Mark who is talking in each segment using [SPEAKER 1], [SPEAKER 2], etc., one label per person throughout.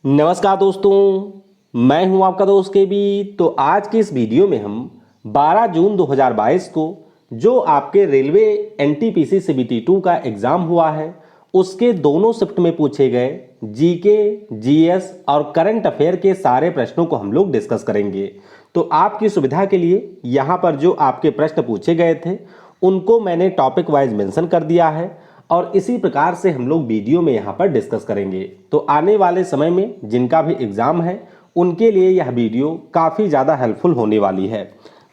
[SPEAKER 1] नमस्कार दोस्तों, मैं हूं आपका दोस्त के बी। तो आज के इस वीडियो में हम 12 जून 2022 को जो आपके रेलवे एनटीपीसी सीबीटी 2 का एग्ज़ाम हुआ है उसके दोनों शिफ्ट में पूछे गए जीके, जीएस और करंट अफेयर के सारे प्रश्नों को हम लोग डिस्कस करेंगे। तो आपकी सुविधा के लिए यहाँ पर जो आपके प्रश्न पूछे गए थे उनको मैंने टॉपिक वाइज मेंशन कर दिया है और इसी प्रकार से हम लोग वीडियो में यहाँ पर डिस्कस करेंगे। तो आने वाले समय में जिनका भी एग्ज़ाम है उनके लिए यह वीडियो काफ़ी ज़्यादा हेल्पफुल होने वाली है।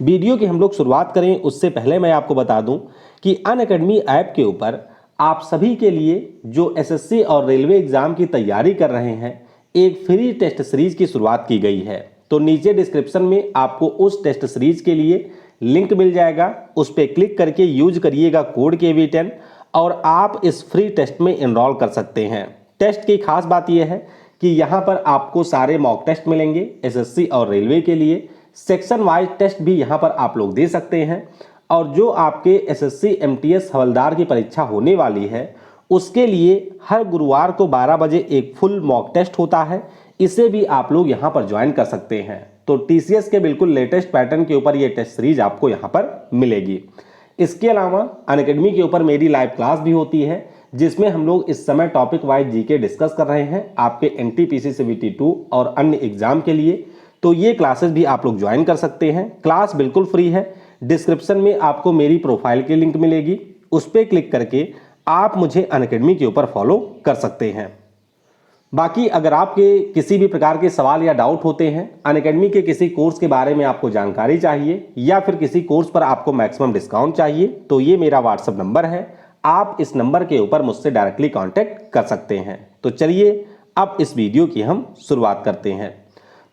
[SPEAKER 1] वीडियो की हम लोग शुरुआत करें उससे पहले मैं आपको बता दूं कि अनअकैडमी ऐप के ऊपर आप सभी के लिए जो एसएससी और रेलवे एग्ज़ाम की तैयारी कर रहे हैं एक फ्री टेस्ट सीरीज की शुरुआत की गई है। तो नीचे डिस्क्रिप्शन में आपको उस टेस्ट सीरीज के लिए लिंक मिल जाएगा, उस पर क्लिक करके यूज करिएगा कोड KV10 और आप इस फ्री टेस्ट में एनरोल कर सकते हैं। टेस्ट की खास बात यह है कि यहाँ पर आपको सारे मॉक टेस्ट मिलेंगे एसएससी और रेलवे के लिए। सेक्शन वाइज टेस्ट भी यहाँ पर आप लोग दे सकते हैं और जो आपके एसएससी एमटीएस हवलदार की परीक्षा होने वाली है उसके लिए हर गुरुवार को 12 बजे एक फुल मॉक टेस्ट होता है, इसे भी आप लोग यहाँ पर ज्वाइन कर सकते हैं। तो टीसीएस के बिल्कुल लेटेस्ट पैटर्न के ऊपर ये टेस्ट सीरीज आपको यहाँ पर मिलेगी। इसके अलावा अनअकैडमी के ऊपर मेरी लाइव क्लास भी होती है जिसमें हम लोग इस समय टॉपिक वाइज जीके डिस्कस कर रहे हैं आपके एनटीपीसी सीबीटी 2 और अन्य एग्जाम के लिए। तो ये क्लासेस भी आप लोग ज्वाइन कर सकते हैं। क्लास बिल्कुल फ्री है। डिस्क्रिप्शन में आपको मेरी प्रोफाइल की लिंक मिलेगी, उस पर क्लिक करके आप मुझे अनअकैडमी के ऊपर फॉलो कर सकते हैं। बाकी अगर आपके किसी भी प्रकार के सवाल या डाउट होते हैं, अनअकैडमी के किसी कोर्स के बारे में आपको जानकारी चाहिए या फिर किसी कोर्स पर आपको मैक्सिमम डिस्काउंट चाहिए, तो ये मेरा व्हाट्सएप नंबर है। आप इस नंबर के ऊपर मुझसे डायरेक्टली कांटेक्ट कर सकते हैं। तो चलिए अब इस वीडियो की हम शुरुआत करते हैं।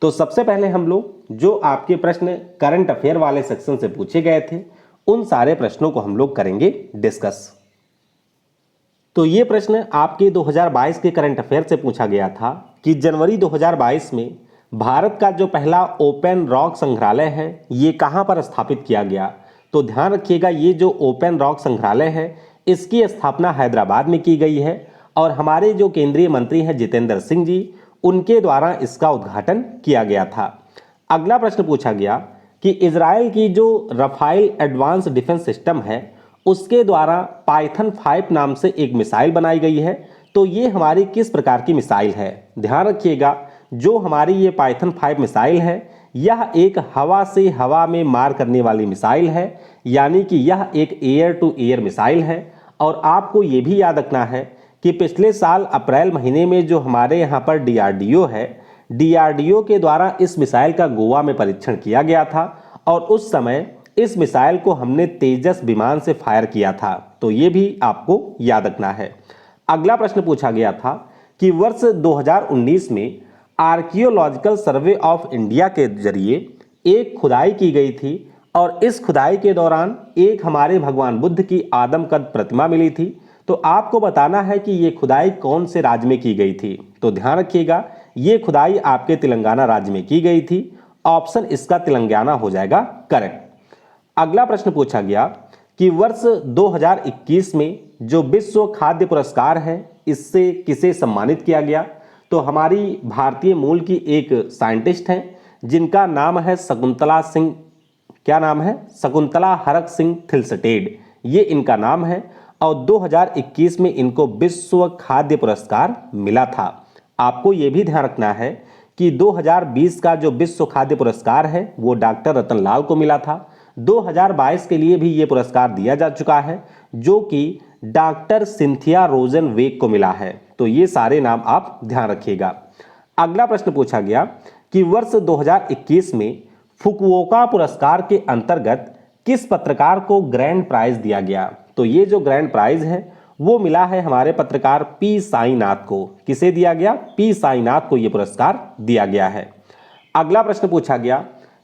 [SPEAKER 1] तो सबसे पहले हम लोग जो आपके प्रश्न करंट अफेयर वाले सेक्शन से पूछे गए थे उन सारे प्रश्नों को हम लोग करेंगे डिस्कस। तो ये प्रश्न आपके 2022 के करंट अफेयर से पूछा गया था कि जनवरी 2022 में भारत का जो पहला ओपन रॉक संग्रहालय है ये कहाँ पर स्थापित किया गया। तो ध्यान रखिएगा, ये जो ओपन रॉक संग्रहालय है इसकी स्थापना हैदराबाद में की गई है और हमारे जो केंद्रीय मंत्री हैं जितेंद्र सिंह जी, उनके द्वारा इसका उद्घाटन किया गया था। अगला प्रश्न पूछा गया कि इजराइल की जो रफाइल एडवांस डिफेंस सिस्टम है उसके द्वारा पाइथन 5 नाम से एक मिसाइल बनाई गई है। तो ये हमारी किस प्रकार की मिसाइल है। ध्यान रखिएगा, जो हमारी ये पाइथन 5 मिसाइल है यह एक हवा से हवा में मार करने वाली मिसाइल है, यानी कि यह एक एयर टू एयर मिसाइल है। और आपको ये भी याद रखना है कि पिछले साल अप्रैल महीने में जो हमारे यहाँ पर DRDO है, DRDO के द्वारा इस मिसाइल का गोवा में परीक्षण किया गया था और उस समय इस मिसाइल को हमने तेजस विमान से फायर किया था। तो ये भी आपको याद रखना है। अगला प्रश्न पूछा गया था कि वर्ष 2019 में आर्कियोलॉजिकल सर्वे ऑफ इंडिया के जरिए एक खुदाई की गई थी और इस खुदाई के दौरान एक हमारे भगवान बुद्ध की आदमकद प्रतिमा मिली थी। तो आपको बताना है कि ये खुदाई कौन से राज्य में की गई थी। तो ध्यान रखिएगा, ये खुदाई आपके तेलंगाना राज्य में की गई थी। ऑप्शन इसका तेलंगाना हो जाएगा करेक्ट। अगला प्रश्न पूछा गया कि वर्ष 2021 में जो विश्व खाद्य पुरस्कार है इससे किसे सम्मानित किया गया। तो हमारी भारतीय मूल की एक साइंटिस्ट हैं जिनका नाम है शकुंतला सिंह, क्या नाम है, शकुंतला हरक सिंह थिलस्टेड, ये इनका नाम है और 2021 में इनको विश्व खाद्य पुरस्कार मिला था। आपको ये भी ध्यान रखना है कि 2020 का जो विश्व खाद्य पुरस्कार है वो डॉक्टर रतनलाल को मिला था। 2022 के लिए भी ये पुरस्कार दिया जा चुका है जो कि डॉक्टर सिंथिया रोजन वेग को मिला है। तो ये सारे नाम आप ध्यान रखिएगा। अगला प्रश्न पूछा गया कि वर्ष 2021 में फुकुओका पुरस्कार के अंतर्गत किस पत्रकार को ग्रैंड प्राइज दिया गया। तो ये जो ग्रैंड प्राइज है वो मिला है हमारे पत्रकार पी साईनाथ को। किसे दिया गया? पी साईनाथ को ये पुरस्कार दिया गया है। अगला प्रश्न पूछा गया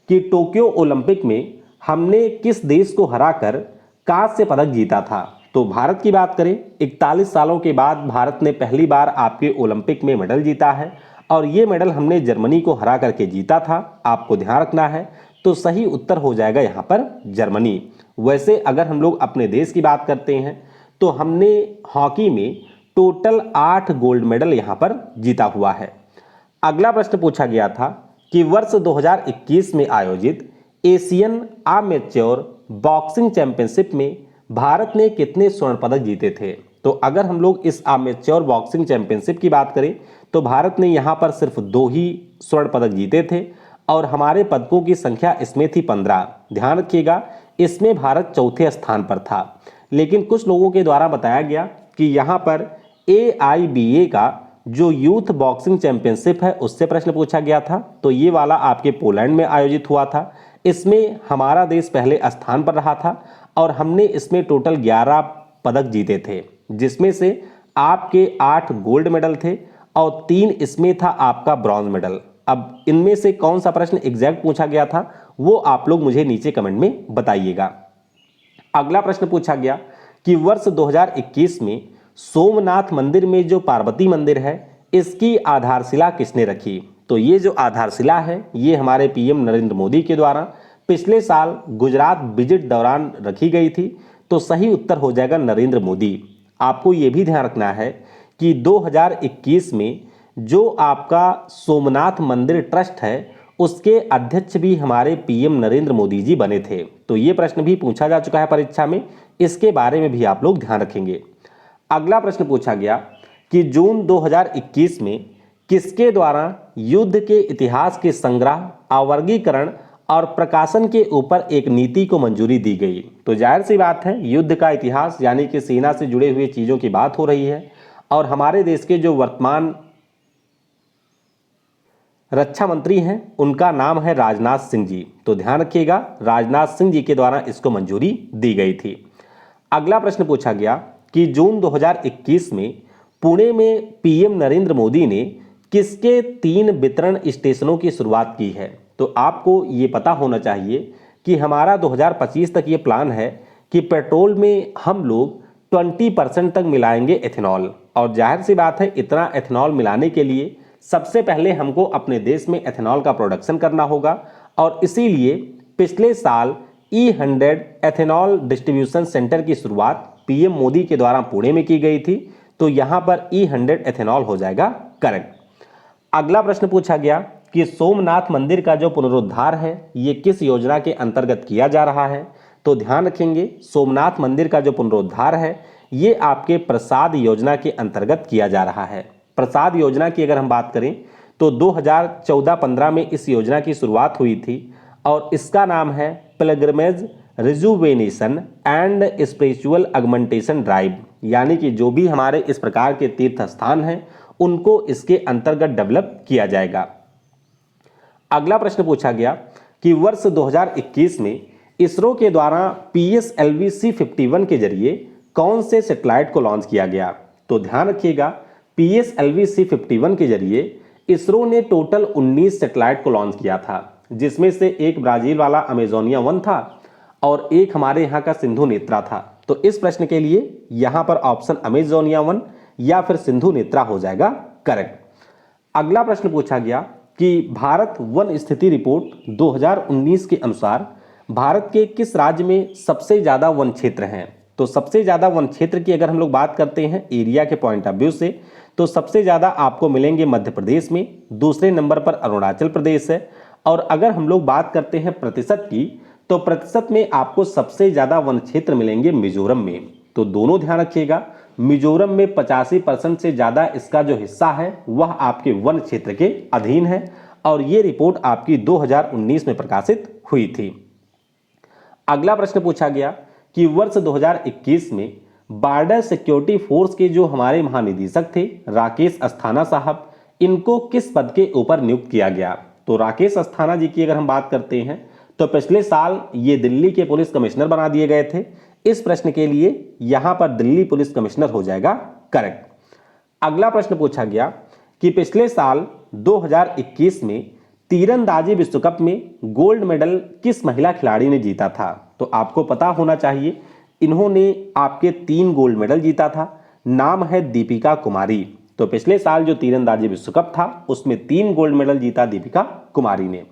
[SPEAKER 1] कि टोक्यो ओलंपिक में हमने किस देश को हराकर कांस्य पदक जीता था। तो भारत की बात करें, 41 सालों के बाद भारत ने पहली बार आपके ओलंपिक में मेडल जीता है और ये मेडल हमने जर्मनी को हरा करके जीता था। आपको ध्यान रखना है। तो सही उत्तर हो जाएगा यहाँ पर जर्मनी। वैसे अगर हम लोग अपने देश की बात करते हैं तो हमने हॉकी में टोटल 8 गोल्ड मेडल यहाँ पर जीता हुआ है। अगला प्रश्न पूछा गया था कि वर्ष 2021 में आयोजित एशियन आमेच्योर बॉक्सिंग चैंपियनशिप में भारत ने कितने स्वर्ण पदक जीते थे। तो अगर हम लोग इस आमेच्योर बॉक्सिंग चैंपियनशिप की बात करें तो भारत ने यहाँ पर सिर्फ 2 ही स्वर्ण पदक जीते थे और हमारे पदकों की संख्या इसमें थी 15। ध्यान रखिएगा, इसमें भारत चौथे स्थान पर था। लेकिन कुछ लोगों के द्वारा बताया गया कि यहाँ पर AIBA का जो यूथ बॉक्सिंग चैंपियनशिप है उससे प्रश्न पूछा गया था। तो ये वाला आपके पोलैंड में आयोजित हुआ था। इसमें हमारा देश पहले स्थान पर रहा था और हमने इसमें टोटल 11 पदक जीते थे, जिसमें से आपके 8 गोल्ड मेडल थे और 3 इसमें था आपका ब्रॉन्ज मेडल। अब इनमें से कौन सा प्रश्न एग्जैक्ट पूछा गया था वो आप लोग मुझे नीचे कमेंट में बताइएगा। अगला प्रश्न पूछा गया कि वर्ष 2021 में सोमनाथ मंदिर में जो पार्वती मंदिर है इसकी आधारशिला किसने रखी। तो ये जो आधारशिला है ये हमारे PM नरेंद्र मोदी के द्वारा पिछले साल गुजरात विजिट दौरान रखी गई थी। तो सही उत्तर हो जाएगा नरेंद्र मोदी। आपको ये भी ध्यान रखना है कि 2021 में जो आपका सोमनाथ मंदिर ट्रस्ट है उसके अध्यक्ष भी हमारे PM नरेंद्र मोदी जी बने थे। तो ये प्रश्न भी पूछा जा चुका है परीक्षा में, इसके बारे में भी आप लोग ध्यान रखेंगे। अगला प्रश्न पूछा गया कि जून 2021 में किसके द्वारा युद्ध के इतिहास के संग्रह, अवर्गीकरण और प्रकाशन के ऊपर एक नीति को मंजूरी दी गई। तो जाहिर सी बात है, युद्ध का इतिहास यानी कि सेना से जुड़े हुए चीज़ों की बात हो रही है और हमारे देश के जो वर्तमान रक्षा मंत्री हैं उनका नाम है राजनाथ सिंह जी। तो ध्यान रखिएगा, राजनाथ सिंह जी के द्वारा इसको मंजूरी दी गई थी। अगला प्रश्न पूछा गया कि जून 2021 में पुणे में PM नरेंद्र मोदी ने किसके 3 वितरण स्टेशनों की शुरुआत की है। तो आपको ये पता होना चाहिए कि हमारा 2025 तक ये प्लान है कि पेट्रोल में हम लोग 20% तक मिलाएंगे एथेनॉल। और जाहिर सी बात है, इतना एथेनॉल मिलाने के लिए सबसे पहले हमको अपने देश में एथेनॉल का प्रोडक्शन करना होगा और इसीलिए पिछले साल E100 एथेनॉल डिस्ट्रीब्यूशन सेंटर की शुरुआत PM मोदी के द्वारा पुणे में की गई थी। तो यहाँ पर E100 एथेनॉल हो जाएगा करेक्ट। अगला प्रश्न पूछा गया कि सोमनाथ मंदिर का जो पुनरुद्धार है ये किस योजना के अंतर्गत किया जा रहा है। तो ध्यान रखेंगे, सोमनाथ मंदिर का जो पुनरुद्धार है ये आपके प्रसाद योजना के अंतर्गत किया जा रहा है। प्रसाद योजना की अगर हम बात करें तो 2014-15 में इस योजना की शुरुआत हुई थी और इसका नाम है pilgrimage rejuvenation and spiritual augmentation drive, यानी कि जो भी हमारे इस प्रकार के तीर्थ स्थान हैं उनको इसके अंतर्गत डेवलप किया जाएगा। अगला प्रश्न पूछा गया कि वर्ष 2021 में इसरो के द्वारा PSLV C51 के जरिए कौन से सैटेलाइट को लॉन्च किया गया। तो ध्यान रखिएगा, PSLV C51 के जरिए इसरो ने टोटल 19 सैटेलाइट को लॉन्च किया था, जिसमें से एक ब्राजील वाला अमेजोनिया 1 था और एक हमारे यहाँ का सिंधु नेत्रा था। तो इस प्रश्न के लिए यहाँ पर ऑप्शन अमेजोनिया 1 या फिर सिंधु नेत्रा हो जाएगा करेक्ट। अगला प्रश्न पूछा गया कि भारत वन स्थिति रिपोर्ट 2019 के अनुसार भारत के किस राज्य में सबसे ज़्यादा वन क्षेत्र हैं। तो सबसे ज़्यादा वन क्षेत्र की अगर हम लोग बात करते हैं एरिया के पॉइंट ऑफ व्यू से तो सबसे ज़्यादा आपको मिलेंगे मध्य प्रदेश में, दूसरे नंबर पर अरुणाचल प्रदेश है और अगर हम लोग बात करते हैं प्रतिशत की तो प्रतिशत में आपको सबसे ज़्यादा वन क्षेत्र मिलेंगे मिजोरम में। तो दोनों ध्यान रखिएगा, मिजोरम में 85% से ज़्यादा इसका जो हिस्सा है वह आपके वन क्षेत्र के अधीन है और ये रिपोर्ट आपकी 2019 में प्रकाशित हुई थी। अगला प्रश्न पूछा गया कि वर्ष 2021 में बॉर्डर सिक्योरिटी फोर्स के जो हमारे महानिदेशक थे राकेश अस्थाना साहब, इनको किस पद के ऊपर नियुक्त किया गया। तो राकेश अस्थाना जी की अगर हम बात करते हैं तो पिछले साल ये दिल्ली के पुलिस कमिश्नर बना दिए गए थे। इस प्रश्न के लिए यहां पर दिल्ली पुलिस कमिश्नर हो जाएगा करेक्ट। अगला प्रश्न पूछा गया कि पिछले साल 2021 में तीरंदाजी विश्व कप में गोल्ड मेडल किस महिला खिलाड़ी ने जीता था। तो आपको पता होना चाहिए, इन्होंने आपके 3 गोल्ड मेडल जीता था। नाम है दीपिका कुमारी। तो पिछले साल जो तीरंदाजी विश्व कप था उसमें 3 गोल्ड मेडल जीता दीपिका कुमारी ने।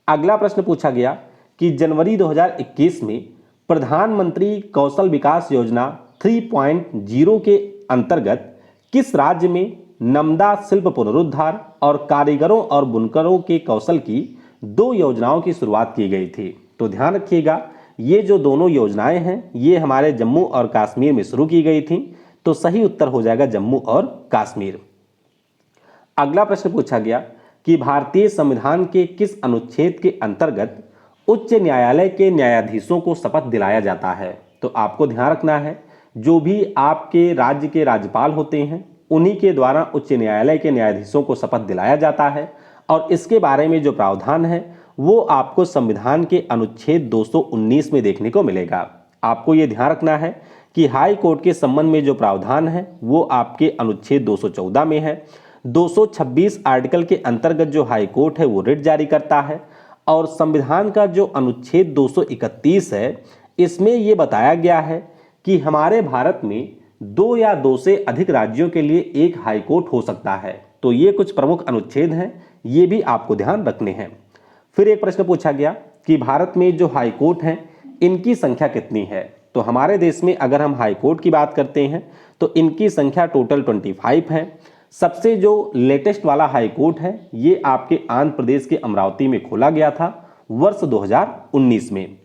[SPEAKER 1] अगला प्रश्न पूछा गया कि जनवरी 2021 में प्रधानमंत्री कौशल विकास योजना 3.0 के अंतर्गत किस राज्य में नमदा शिल्प पुनरुद्धार और कारीगरों और बुनकरों के कौशल की 2 योजनाओं की शुरुआत की गई थी। तो ध्यान रखिएगा, ये जो दोनों योजनाएं हैं ये हमारे जम्मू और कश्मीर में शुरू की गई थी। तो सही उत्तर हो जाएगा जम्मू और कश्मीर। अगला प्रश्न पूछा गया कि भारतीय संविधान के किस अनुच्छेद के अंतर्गत उच्च न्यायालय के न्यायाधीशों को शपथ दिलाया जाता है। तो आपको ध्यान रखना है, जो भी आपके राज्य के राज्यपाल होते हैं उन्हीं के द्वारा उच्च न्यायालय के न्यायाधीशों को शपथ दिलाया जाता है। और इसके बारे में जो प्रावधान है वो आपको संविधान के अनुच्छेद 219 में देखने को मिलेगा। आपको ये ध्यान रखना है कि हाई कोर्ट के संबंध में जो प्रावधान है वो आपके अनुच्छेद 214 में है। 226 आर्टिकल के अंतर्गत जो हाई कोर्ट है वो रिट जारी करता है। और संविधान का जो अनुच्छेद 231 है इसमें ये बताया गया है कि हमारे भारत में 2 या 2 से अधिक राज्यों के लिए एक हाई कोर्ट हो सकता है। तो ये कुछ प्रमुख अनुच्छेद हैं, ये भी आपको ध्यान रखने हैं। फिर एक प्रश्न पूछा गया कि भारत में जो हाई कोर्ट हैं इनकी संख्या कितनी है। तो हमारे देश में अगर हम हाई कोर्ट की बात करते हैं तो इनकी संख्या टोटल 25 है। सबसे जो लेटेस्ट वाला हाई कोर्ट है ये आपके आंध्र प्रदेश के अमरावती में खोला गया था वर्ष 2019 में।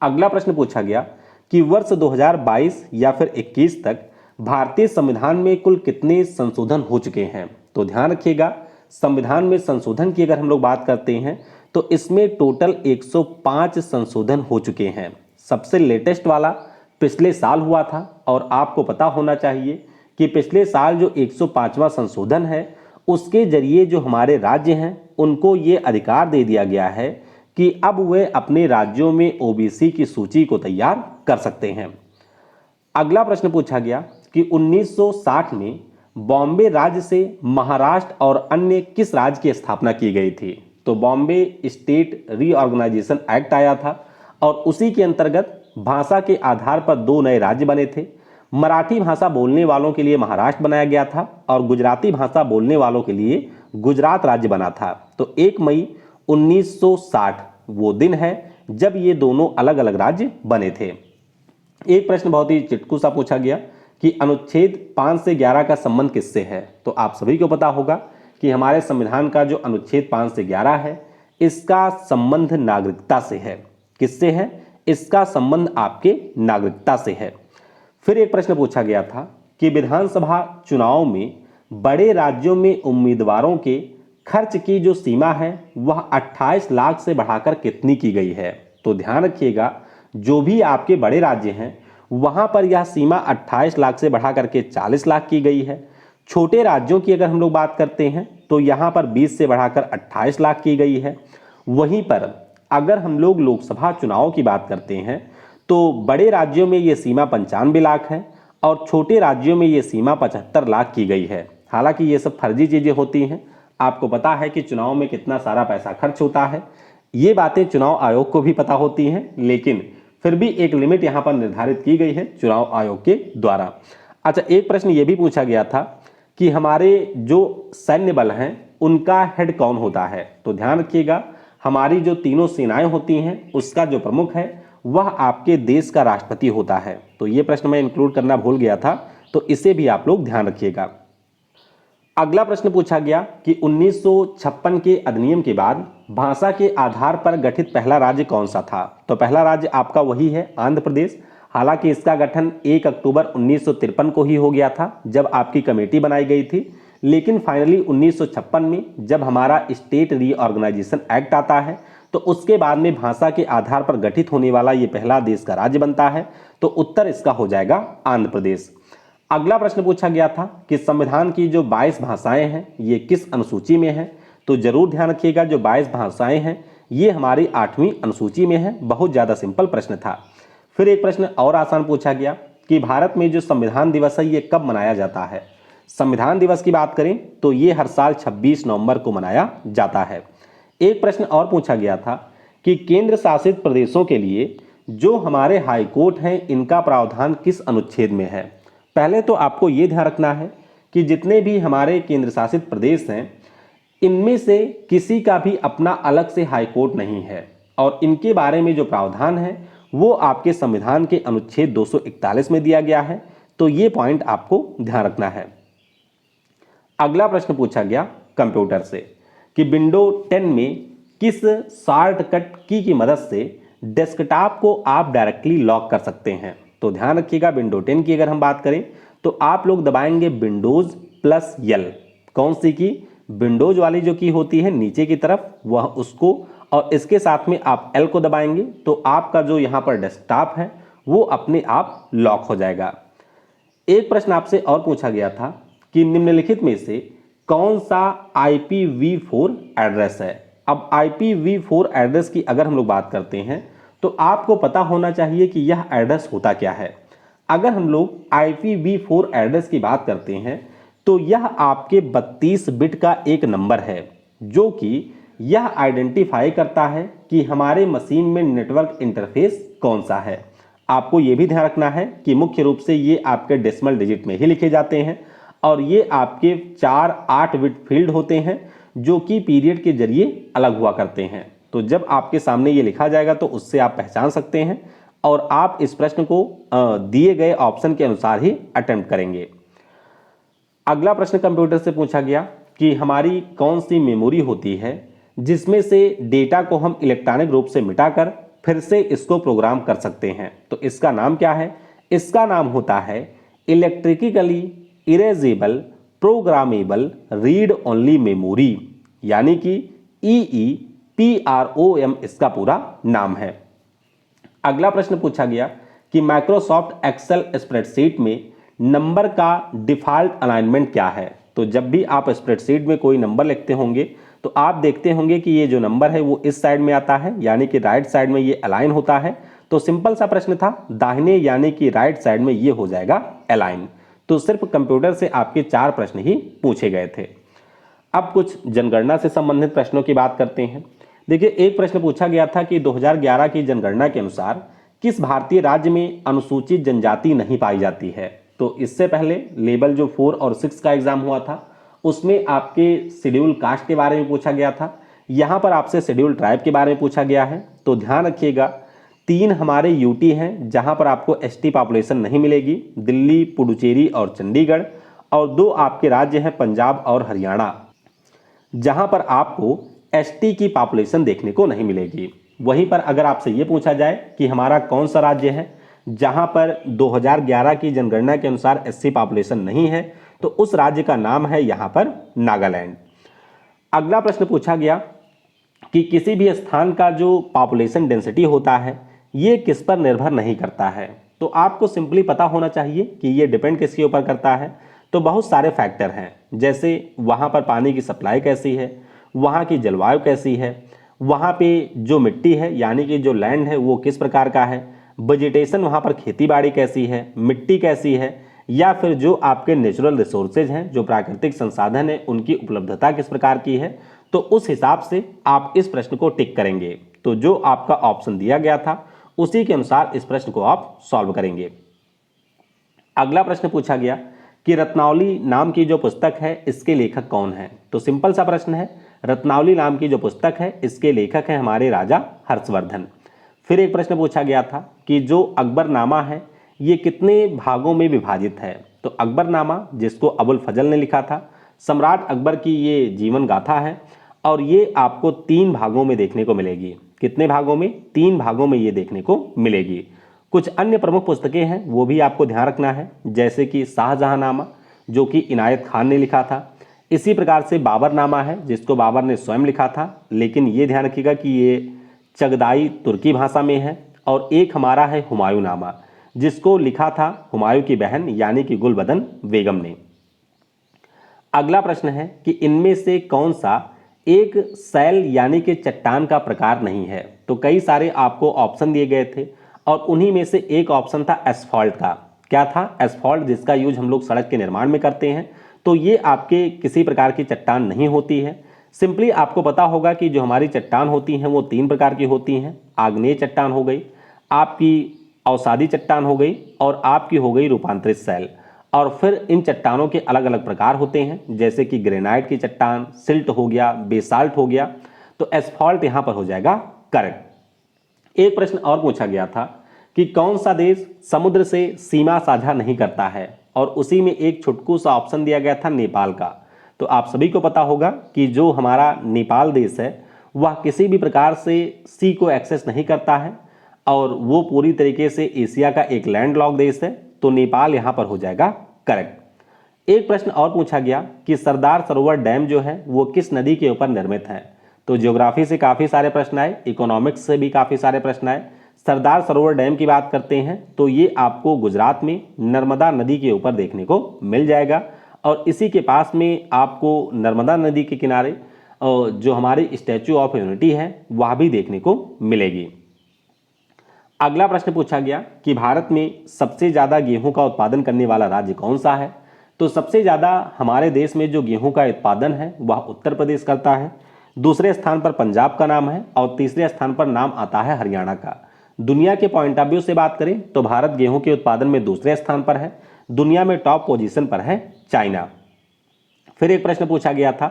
[SPEAKER 1] अगला प्रश्न पूछा गया कि वर्ष 2022 या फिर 21 तक भारतीय संविधान में कुल कितने संशोधन हो चुके हैं। तो ध्यान रखिएगा, संविधान में संशोधन की अगर हम लोग बात करते हैं तो इसमें टोटल 105 संशोधन हो चुके हैं। सबसे लेटेस्ट वाला पिछले साल हुआ था और आपको पता होना चाहिए कि पिछले साल जो 105वां संशोधन है उसके जरिए जो हमारे राज्य हैं उनको ये अधिकार दे दिया गया है कि अब वे अपने राज्यों में ओबीसी की सूची को तैयार कर सकते हैं। अगला प्रश्न पूछा गया कि 1960 में बॉम्बे राज्य से महाराष्ट्र और अन्य किस राज्य की स्थापना की गई थी। तो बॉम्बे स्टेट रीऑर्गेनाइजेशन एक्ट आया था और उसी के अंतर्गत भाषा के आधार पर 2 नए राज्य बने थे। मराठी भाषा बोलने वालों के लिए महाराष्ट्र बनाया गया था और गुजराती भाषा बोलने वालों के लिए गुजरात राज्य बना था। तो 1 मई 1960 वो दिन है जब ये दोनों अलग अलग राज्य बने थे। एक प्रश्न बहुत ही चिटकू सा पूछा गया कि अनुच्छेद 5 से 11 का संबंध किससे है। तो आप सभी को पता होगा कि हमारे संविधान का जो अनुच्छेद 5 से 11 है इसका संबंध नागरिकता से है। किससे है? इसका संबंध आपके नागरिकता से है। फिर एक प्रश्न पूछा गया था कि विधानसभा चुनाव में बड़े राज्यों में उम्मीदवारों के खर्च की जो सीमा है वह 28 लाख से बढ़ाकर कितनी की गई है। तो ध्यान रखिएगा, जो भी आपके बड़े राज्य हैं वहां पर यह सीमा 28 लाख से बढ़ा करके 40 लाख की गई है। छोटे राज्यों की अगर हम लोग बात करते हैं तो यहां पर 20 से बढ़ाकर 28 लाख की गई है। वहीं पर अगर हम लोग लोकसभा चुनाव की बात करते हैं तो बड़े राज्यों में ये सीमा 95 लाख है और छोटे राज्यों में ये सीमा 75 लाख की गई है। हालांकि ये सब फर्जी चीज़ें होती हैं। आपको पता है कि चुनाव में कितना सारा पैसा खर्च होता है, ये बातें चुनाव आयोग को भी पता होती हैं, लेकिन फिर भी एक लिमिट यहाँ पर निर्धारित की गई है चुनाव आयोग के द्वारा। अच्छा, एक प्रश्न ये भी पूछा गया था कि हमारे जो सैन्य बल हैं उनका हेड कौन होता है। तो ध्यान रखिएगा, हमारी जो तीनों सेनाएं होती हैं उसका जो प्रमुख है वह आपके देश का राष्ट्रपति होता है। तो ये प्रश्न मैं इंक्लूड करना भूल गया था, तो इसे भी आप लोग ध्यान रखिएगा। अगला प्रश्न पूछा गया कि 1956 के अधिनियम के बाद भाषा के आधार पर गठित पहला राज्य कौन सा था। तो पहला राज्य आपका वही है आंध्र प्रदेश। हालांकि इसका गठन 1 अक्टूबर 1953 को ही हो गया था जब आपकी कमेटी बनाई गई थी, लेकिन फाइनली 1956 में जब हमारा स्टेट रीऑर्गेनाइजेशन एक्ट आता है तो उसके बाद में भाषा के आधार पर गठित होने वाला ये पहला देश का राज्य बनता है। तो उत्तर इसका हो जाएगा आंध्र प्रदेश। अगला प्रश्न पूछा गया था कि संविधान की जो 22 भाषाएं हैं ये किस अनुसूची में है। तो जरूर ध्यान रखिएगा, जो 22 भाषाएं हैं ये हमारी 8वीं अनुसूची में है। बहुत ज़्यादा सिंपल प्रश्न था। फिर एक प्रश्न और आसान पूछा गया कि भारत में जो संविधान दिवस है ये कब मनाया जाता है। संविधान दिवस की बात करें तो ये हर साल 26 नवंबर को मनाया जाता है। एक प्रश्न और पूछा गया था कि केंद्र शासित प्रदेशों के लिए जो हमारे हाई कोर्ट हैं इनका प्रावधान किस अनुच्छेद में है। पहले तो आपको ये ध्यान रखना है कि जितने भी हमारे केंद्र शासित प्रदेश हैं इनमें से किसी का भी अपना अलग से हाई कोर्ट नहीं है और इनके बारे में जो प्रावधान है वो आपके संविधान के अनुच्छेद 241 में दिया गया है। तो ये पॉइंट आपको ध्यान रखना है। अगला प्रश्न पूछा गया कंप्यूटर से कि विंडो 10 में किस शॉर्टकट की मदद से डेस्कटॉप को आप डायरेक्टली लॉक कर सकते हैं। तो ध्यान रखिएगा, विंडो 10 की अगर हम बात करें तो आप लोग दबाएंगे विंडोज प्लस यल। कौन सी की? विंडोज वाली जो की होती है नीचे की तरफ वह उसको, और इसके साथ में आप एल को दबाएंगे तो आपका जो यहाँ पर डेस्कटॉप है वो अपने आप लॉक हो जाएगा। एक प्रश्न आपसे और पूछा गया था कि निम्नलिखित में से कौन सा IPv4 एड्रेस है। अब IPv4 एड्रेस की अगर हम लोग बात करते हैं तो आपको पता होना चाहिए कि यह एड्रेस होता क्या है। अगर हम लोग IPv4 एड्रेस की बात करते हैं तो यह आपके 32 बिट का एक नंबर है जो कि यह आइडेंटिफाई करता है कि हमारे मशीन में नेटवर्क इंटरफेस कौन सा है। आपको यह भी ध्यान रखना है कि मुख्य रूप से ये आपके डेसिमल डिजिट में ही लिखे जाते हैं और ये आपके 4 8 बिट फील्ड होते हैं जो कि पीरियड के जरिए अलग हुआ करते हैं। तो जब आपके सामने ये लिखा जाएगा तो उससे आप पहचान सकते हैं और आप इस प्रश्न को दिए गए ऑप्शन के अनुसार ही अटेम्प्ट करेंगे। अगला प्रश्न कंप्यूटर से पूछा गया कि हमारी कौन सी मेमोरी होती है जिसमें से डेटा को हम इलेक्ट्रॉनिक रूप से मिटाकर फिर से इसको प्रोग्राम कर सकते हैं। तो इसका नाम क्या है? इसका नाम होता है electrically erasable programmable read only memory, यानी कि EEPROM इसका पूरा नाम है। अगला प्रश्न पूछा गया कि माइक्रोसॉफ्ट एक्सेल स्प्रेडशीट में नंबर का डिफॉल्ट अलाइनमेंट क्या है। तो जब भी आप स्प्रेडशीट में कोई नंबर लिखते होंगे तो आप देखते होंगे कि ये जो नंबर है वो इस साइड में आता है, यानी कि राइट साइड में ये अलाइन होता है। तो सिंपल सा प्रश्न था, दाहिने यानी कि राइट साइड में ये हो जाएगा अलाइन। तो सिर्फ कंप्यूटर से आपके 4 प्रश्न ही पूछे गए थे। अब कुछ जनगणना से संबंधित प्रश्नों की बात करते हैं। देखिए, एक प्रश्न पूछा गया था कि 2011 की जनगणना के अनुसार किस भारतीय राज्य में अनुसूचित जनजाति नहीं पाई जाती है। तो इससे पहले लेवल जो 4 और 6 का एग्जाम हुआ था उसमें आपके शेड्यूल कास्ट के बारे में पूछा गया था। यहाँ पर आपसे शेड्यूल ट्राइब के बारे में पूछा गया है। तो ध्यान रखिएगा, 3 हमारे यूटी हैं जहाँ पर आपको एसटी पॉपुलेशन नहीं मिलेगी, दिल्ली, पुडुचेरी और चंडीगढ़, और 2 आपके राज्य हैं पंजाब और हरियाणा जहाँ पर आपको एसटी की पॉपुलेशन देखने को नहीं मिलेगी। वहीं पर अगर आपसे ये पूछा जाए कि हमारा कौन सा राज्य है जहाँ पर 2011 की जनगणना के अनुसार एससी पॉपुलेशन नहीं है, तो उस राज्य का नाम है यहाँ पर नागालैंड। अगला प्रश्न पूछा गया कि किसी भी स्थान का जो पॉपुलेशन डेंसिटी होता है ये किस पर निर्भर नहीं करता है। तो आपको सिंपली पता होना चाहिए कि ये डिपेंड किसके ऊपर करता है। तो बहुत सारे फैक्टर हैं, जैसे वहाँ पर पानी की सप्लाई कैसी है, वहाँ की जलवायु कैसी है, वहाँ पे जो मिट्टी है यानी कि जो लैंड है वो किस प्रकार का है, वेजिटेशन वहाँ पर खेती बाड़ी कैसी है, मिट्टी कैसी है, या फिर जो आपके नेचुरल रिसोर्सेज हैं, जो प्राकृतिक संसाधन है उनकी उपलब्धता किस प्रकार की है। तो उस हिसाब से आप इस प्रश्न को टिक करेंगे। तो जो आपका ऑप्शन दिया गया था उसी के अनुसार इस प्रश्न को आप सॉल्व करेंगे। अगला प्रश्न पूछा गया कि रत्नावली नाम की जो पुस्तक है इसके लेखक कौन है। तो सिंपल सा प्रश्न है, रत्नावली नाम की जो पुस्तक है इसके लेखक हैं हमारे राजा हर्षवर्धन। फिर एक प्रश्न पूछा गया था कि जो अकबरनामा है ये कितने भागों में विभाजित है। तो अकबरनामा, जिसको अबुल फजल ने लिखा था, सम्राट अकबर की ये जीवन गाथा है और ये आपको 3 भागों में देखने को मिलेगी। कितने भागों में? 3 भागों में ये देखने को मिलेगी। कुछ अन्य प्रमुख पुस्तकें हैं वो भी आपको ध्यान रखना है, जैसे कि शाहजहांनामा जो कि इनायत खान ने लिखा था। इसी प्रकार से बाबरनामा है जिसको बाबर ने स्वयं लिखा था, लेकिन ये ध्यान रखिएगा कि ये चगदाई तुर्की भाषा में है। और एक हमारा है हुमायूंनामा जिसको लिखा था हुमायूं की बहन यानी कि गुलबदन बेगम ने। अगला प्रश्न है कि इनमें से कौन सा एक सैल यानी कि चट्टान का प्रकार नहीं है। तो कई सारे आपको ऑप्शन दिए गए थे और उन्हीं में से एक ऑप्शन था एस्फॉल्ट का। क्या था? एस्फॉल्ट, जिसका यूज हम लोग सड़क के निर्माण में करते हैं। तो ये आपके किसी प्रकार की चट्टान नहीं होती है। सिंपली आपको पता होगा कि जो हमारी चट्टान होती हैं वो 3 प्रकार की होती हैं। आग्नेय चट्टान हो गई, आपकी अवसादी चट्टान हो गई और आपकी हो गई रूपांतरित सैल। और फिर इन चट्टानों के अलग अलग प्रकार होते हैं, जैसे कि ग्रेनाइट की चट्टान, सिल्ट हो गया, बेसाल्ट हो गया। तो एस्फॉल्ट यहाँ पर हो जाएगा करेक्ट। एक प्रश्न और पूछा गया था कि कौन सा देश समुद्र से सीमा साझा नहीं करता है, और उसी में एक छुटकू सा ऑप्शन दिया गया था नेपाल का। तो आप सभी को पता होगा कि जो हमारा नेपाल देश है वह किसी भी प्रकार से सी को एक्सेस नहीं करता है और वो पूरी तरीके से एशिया का एक लैंडलॉक देश है, तो नेपाल यहाँ पर हो जाएगा करेक्ट। एक प्रश्न और पूछा गया कि सरदार सरोवर डैम जो है वो किस नदी के ऊपर निर्मित है। तो ज्योग्राफी से काफ़ी सारे प्रश्न आए, इकोनॉमिक्स से भी काफ़ी सारे प्रश्न आए। सरदार सरोवर डैम की बात करते हैं तो ये आपको गुजरात में नर्मदा नदी के ऊपर देखने को मिल जाएगा और इसी के पास में आपको नर्मदा नदी के किनारे जो हमारी स्टैचू ऑफ यूनिटी है वह भी देखने को मिलेगी। अगला प्रश्न पूछा गया कि भारत में सबसे ज़्यादा गेहूं का उत्पादन करने वाला राज्य कौन सा है। तो सबसे ज़्यादा हमारे देश में जो गेहूं का उत्पादन है वह उत्तर प्रदेश करता है, दूसरे स्थान पर पंजाब का नाम है और तीसरे स्थान पर नाम आता है हरियाणा का। दुनिया के पॉइंट ऑफ व्यू से बात करें तो भारत गेहूं के उत्पादन में दूसरे स्थान पर है, दुनिया में टॉप पोजीशन पर है चाइना। फिर एक प्रश्न पूछा गया था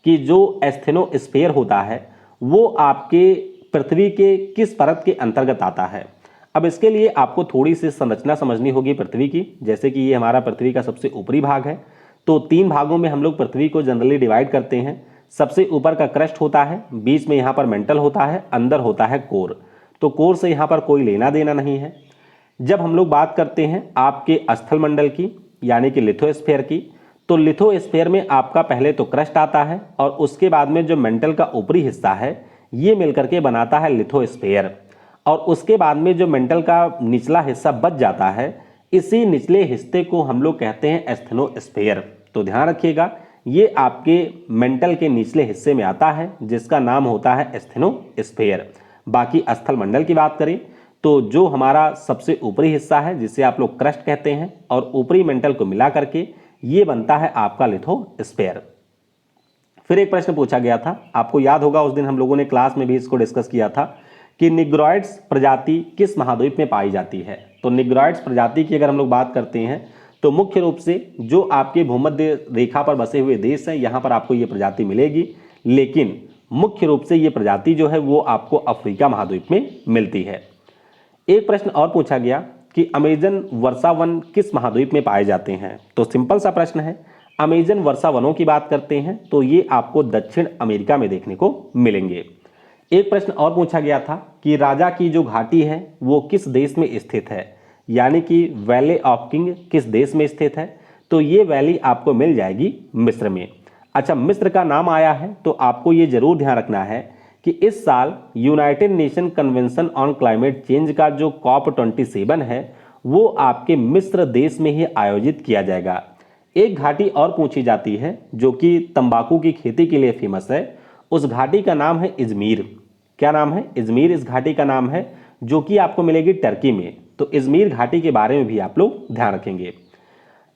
[SPEAKER 1] कि जो एस्थेनोस्फीयर होता है वो आपके पृथ्वी के किस परत के अंतर्गत आता है। अब इसके लिए आपको थोड़ी सी संरचना समझनी होगी पृथ्वी की। जैसे कि ये हमारा पृथ्वी का सबसे ऊपरी भाग है, तो 3 भागों में हम लोग पृथ्वी को जनरली डिवाइड करते हैं। सबसे ऊपर का क्रस्ट होता है, बीच में यहाँ पर मेंटल होता है, अंदर होता है कोर। तो कोर से यहाँ पर कोई लेना देना नहीं है। जब हम लोग बात करते हैं आपके स्थल मंडल की यानी कि लिथोस्फीयर की, तो लिथोस्फीयर में आपका पहले तो क्रस्ट आता है और उसके बाद में जो मेंटल का ऊपरी हिस्सा है ये मिलकर के बनाता है लिथोस्फीयर और उसके बाद में जो मेंटल का निचला हिस्सा बच जाता है, इसी निचले हिस्से को हम लोग कहते हैं एस्थेनोस्फीयर। तो ध्यान रखिएगा ये आपके मेंटल के निचले हिस्से में आता है जिसका नाम होता है एस्थेनोस्फीयर। बाकी स्थल मंडल की बात करें तो जो हमारा सबसे ऊपरी हिस्सा है जिसे आप लोग क्रस्ट कहते हैं और ऊपरी मेंटल को मिला करके ये बनता है आपका लिथोस्फीयर। फिर एक प्रश्न पूछा गया था, आपको याद होगा उस दिन हम लोगों ने क्लास में भी इसको डिस्कस किया था कि निग्रोइड्स प्रजाति किस महाद्वीप में पाई जाती है। तो निग्रोइड्स प्रजाति की अगर हम लोग बात करते हैं तो मुख्य रूप से जो आपके भूमध्य रेखा पर बसे हुए देश हैं यहाँ पर आपको ये प्रजाति मिलेगी, लेकिन मुख्य रूप से ये प्रजाति जो है वो आपको अफ्रीका महाद्वीप में मिलती है। एक प्रश्न और पूछा गया कि अमेजन वर्षा वन किस महाद्वीप में पाए जाते हैं। तो सिंपल सा प्रश्न है, अमेजन वर्षा वनों की बात करते हैं तो ये आपको दक्षिण अमेरिका में देखने को मिलेंगे। एक प्रश्न और पूछा गया था कि राजा की जो घाटी है वो किस देश में स्थित है, यानी कि वैली ऑफ किंग किस देश में स्थित है। तो ये वैली आपको मिल जाएगी मिस्र में। अच्छा, मिस्र का नाम आया है तो आपको ये जरूर ध्यान रखना है कि इस साल United nation convention on climate change का जो COP27 है वो आपके मिस्र देश में ही आयोजित किया जाएगा। एक घाटी और पूछी जाती है जो कि तंबाकू की खेती के लिए फेमस है, उस घाटी का नाम है इजमीर। क्या नाम है? इजमीर इस घाटी का नाम है जो कि आपको मिलेगी टर्की में। तो इजमीर घाटी के बारे में भी आप लोग ध्यान रखेंगे।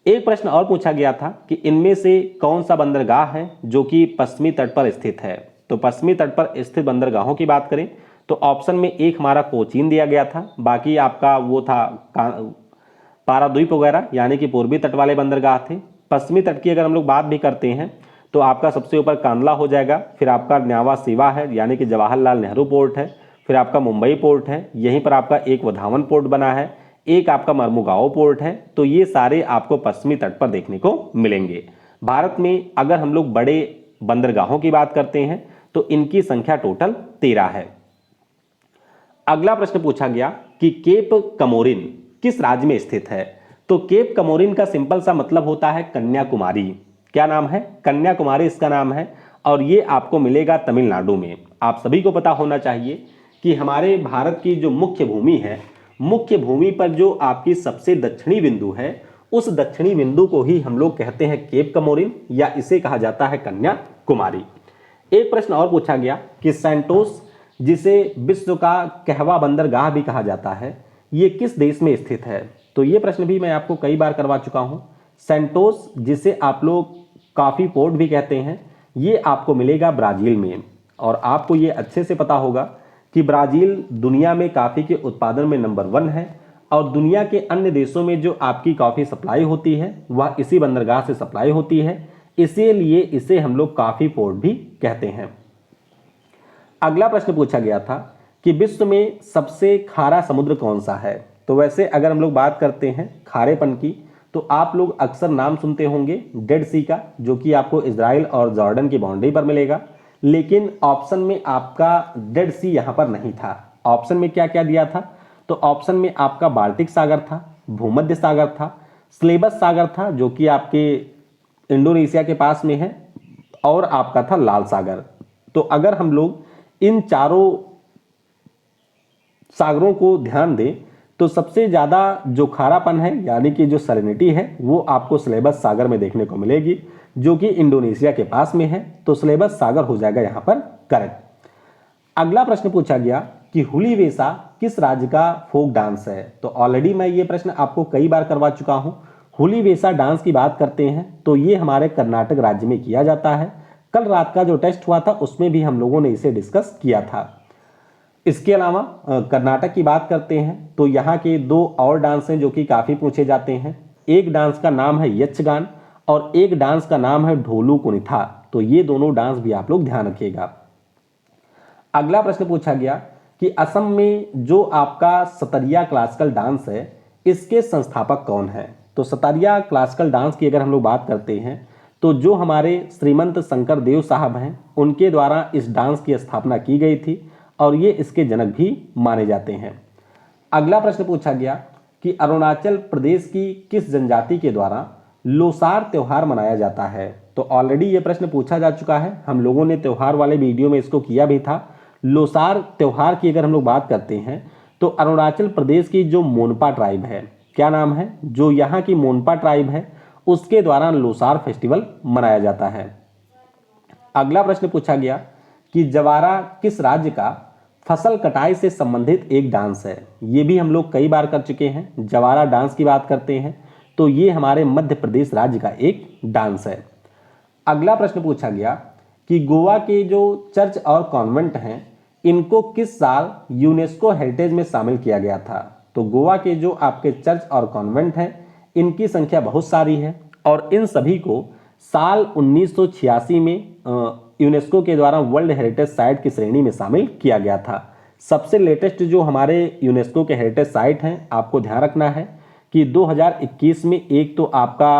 [SPEAKER 1] एक प्रश्न और पूछा गया था कि इनमें से कौन सा बंदरगाह है जो कि पश्चिमी तट पर स्थित है। तो पश्चिमी तट पर स्थित बंदरगाहों की बात करें तो ऑप्शन में एक हमारा कोचीन दिया गया था, बाकी आपका वो था पाराद्वीप वगैरह यानी कि पूर्वी तट वाले बंदरगाह थे। पश्चिमी तट की अगर हम लोग बात भी करते हैं तो आपका सबसे ऊपर कांडला हो जाएगा, फिर आपका न्यावा सीवा है यानी कि जवाहरलाल नेहरू पोर्ट है, फिर आपका मुंबई पोर्ट है, यहीं पर आपका एक वधावन पोर्ट बना है, एक आपका मर्मुगांव पोर्ट है। तो ये सारे आपको पश्चिमी तट पर देखने को मिलेंगे। भारत में अगर हम लोग बड़े बंदरगाहों की बात करते हैं तो इनकी संख्या टोटल 13 है। अगला प्रश्न पूछा गया कि केप कमोरिन किस राज्य में स्थित है। तो केप कमोरिन का सिंपल सा मतलब होता है कन्याकुमारी। क्या नाम है? कन्याकुमारी इसका नाम है और ये आपको मिलेगा तमिलनाडु में। आप सभी को पता होना चाहिए कि हमारे भारत की जो मुख्य भूमि है, मुख्य भूमि पर जो आपकी सबसे दक्षिणी बिंदु है उस दक्षिणी बिंदु को ही हम लोग कहते हैं केप कमोरिन या इसे कहा जाता है कन्याकुमारी। एक प्रश्न और पूछा गया कि सैंटोस जिसे विश्व का कहवा बंदरगाह भी कहा जाता है ये किस देश में स्थित है। तो ये प्रश्न भी मैं आपको कई बार करवा चुका हूं। सैंटोस जिसे आप लोग कॉफी पोर्ट भी कहते हैं ये आपको मिलेगा ब्राजील में। और आपको ये अच्छे से पता होगा कि ब्राजील दुनिया में कॉफ़ी के उत्पादन में नंबर 1 है और दुनिया के अन्य देशों में जो आपकी कॉफ़ी सप्लाई होती है वह इसी बंदरगाह से सप्लाई होती है, इसीलिए इसे हम लोग कॉफी पोर्ट भी कहते हैं। अगला प्रश्न पूछा गया था कि विश्व में सबसे खारा समुद्र कौन सा है। तो वैसे अगर हम लोग बात करते हैं खारेपन की तो आप लोग अक्सर नाम सुनते होंगे डेड सी का, जो कि आपको इजराइल और जॉर्डन की बाउंड्री पर मिलेगा। लेकिन ऑप्शन में आपका डेड सी यहां पर नहीं था। ऑप्शन में क्या क्या दिया था? तो ऑप्शन में आपका बाल्टिक सागर था, भूमध्य सागर था, स्लेबस सागर था जो कि आपके इंडोनेशिया के पास में है, और आपका था लाल सागर। तो अगर हम लोग इन चारों सागरों को ध्यान दें तो सबसे ज़्यादा जो खारापन है यानी कि जो सैलिनिटी है वो आपको स्लेबस सागर में देखने को मिलेगी, जो कि इंडोनेशिया के पास में है। तो स्लेबस सागर हो जाएगा यहाँ पर करेक्ट। अगला प्रश्न पूछा गया कि हुली वेसा किस राज्य का फोक डांस है। तो ऑलरेडी मैं ये प्रश्न आपको कई बार करवा चुका हूँ। हुली वेसा डांस की बात करते हैं तो ये हमारे कर्नाटक राज्य में किया जाता है। कल रात का जो टेस्ट हुआ था उसमें भी हम लोगों ने इसे डिस्कस किया था। इसके अलावा कर्नाटक की बात करते हैं तो यहाँ के दो और डांस हैं जो कि काफ़ी पूछे जाते हैं। एक डांस का नाम है यक्षगान और एक डांस का नाम है ढोलू कुनिथा। तो ये दोनों डांस भी आप लोग ध्यान रखिएगा। अगला प्रश्न पूछा गया कि असम में जो आपका सतरिया क्लासिकल डांस है इसके संस्थापक कौन है। तो सतरिया क्लासिकल डांस की अगर हम लोग बात करते हैं तो जो हमारे श्रीमंत शंकर देव साहब हैं उनके द्वारा इस डांस की स्थापना की गई थी और ये इसके जनक भी माने जाते हैं। अगला प्रश्न पूछा गया कि अरुणाचल प्रदेश की किस जनजाति के द्वारा लोसार त्योहार मनाया जाता है। तो ऑलरेडी ये प्रश्न पूछा जा चुका है, हम लोगों ने त्योहार वाले वीडियो में इसको किया भी था। लोसार त्योहार की अगर हम लोग बात करते हैं तो अरुणाचल प्रदेश की जो मोनपा ट्राइब है, क्या नाम है, जो यहाँ की मोनपा ट्राइब है उसके द्वारा लोसार फेस्टिवल मनाया जाता है। अगला प्रश्न पूछा गया कि जवारा किस राज्य का फसल कटाई से संबंधित एक डांस है। ये भी हम लोग कई बार कर चुके हैं। जवारा डांस की बात करते हैं तो ये हमारे मध्य प्रदेश राज्य का एक डांस है। अगला प्रश्न पूछा गया कि गोवा के जो चर्च और कॉन्वेंट हैं इनको किस साल यूनेस्को हेरिटेज में शामिल किया गया था। तो गोवा के जो आपके चर्च और कॉन्वेंट हैं इनकी संख्या बहुत सारी है और इन सभी को साल 1986 में यूनेस्को के द्वारा वर्ल्ड हेरिटेज साइट की श्रेणी में शामिल किया गया था। सबसे लेटेस्ट जो हमारे यूनेस्को के हेरिटेज साइट हैं आपको ध्यान रखना है कि 2021 में एक तो आपका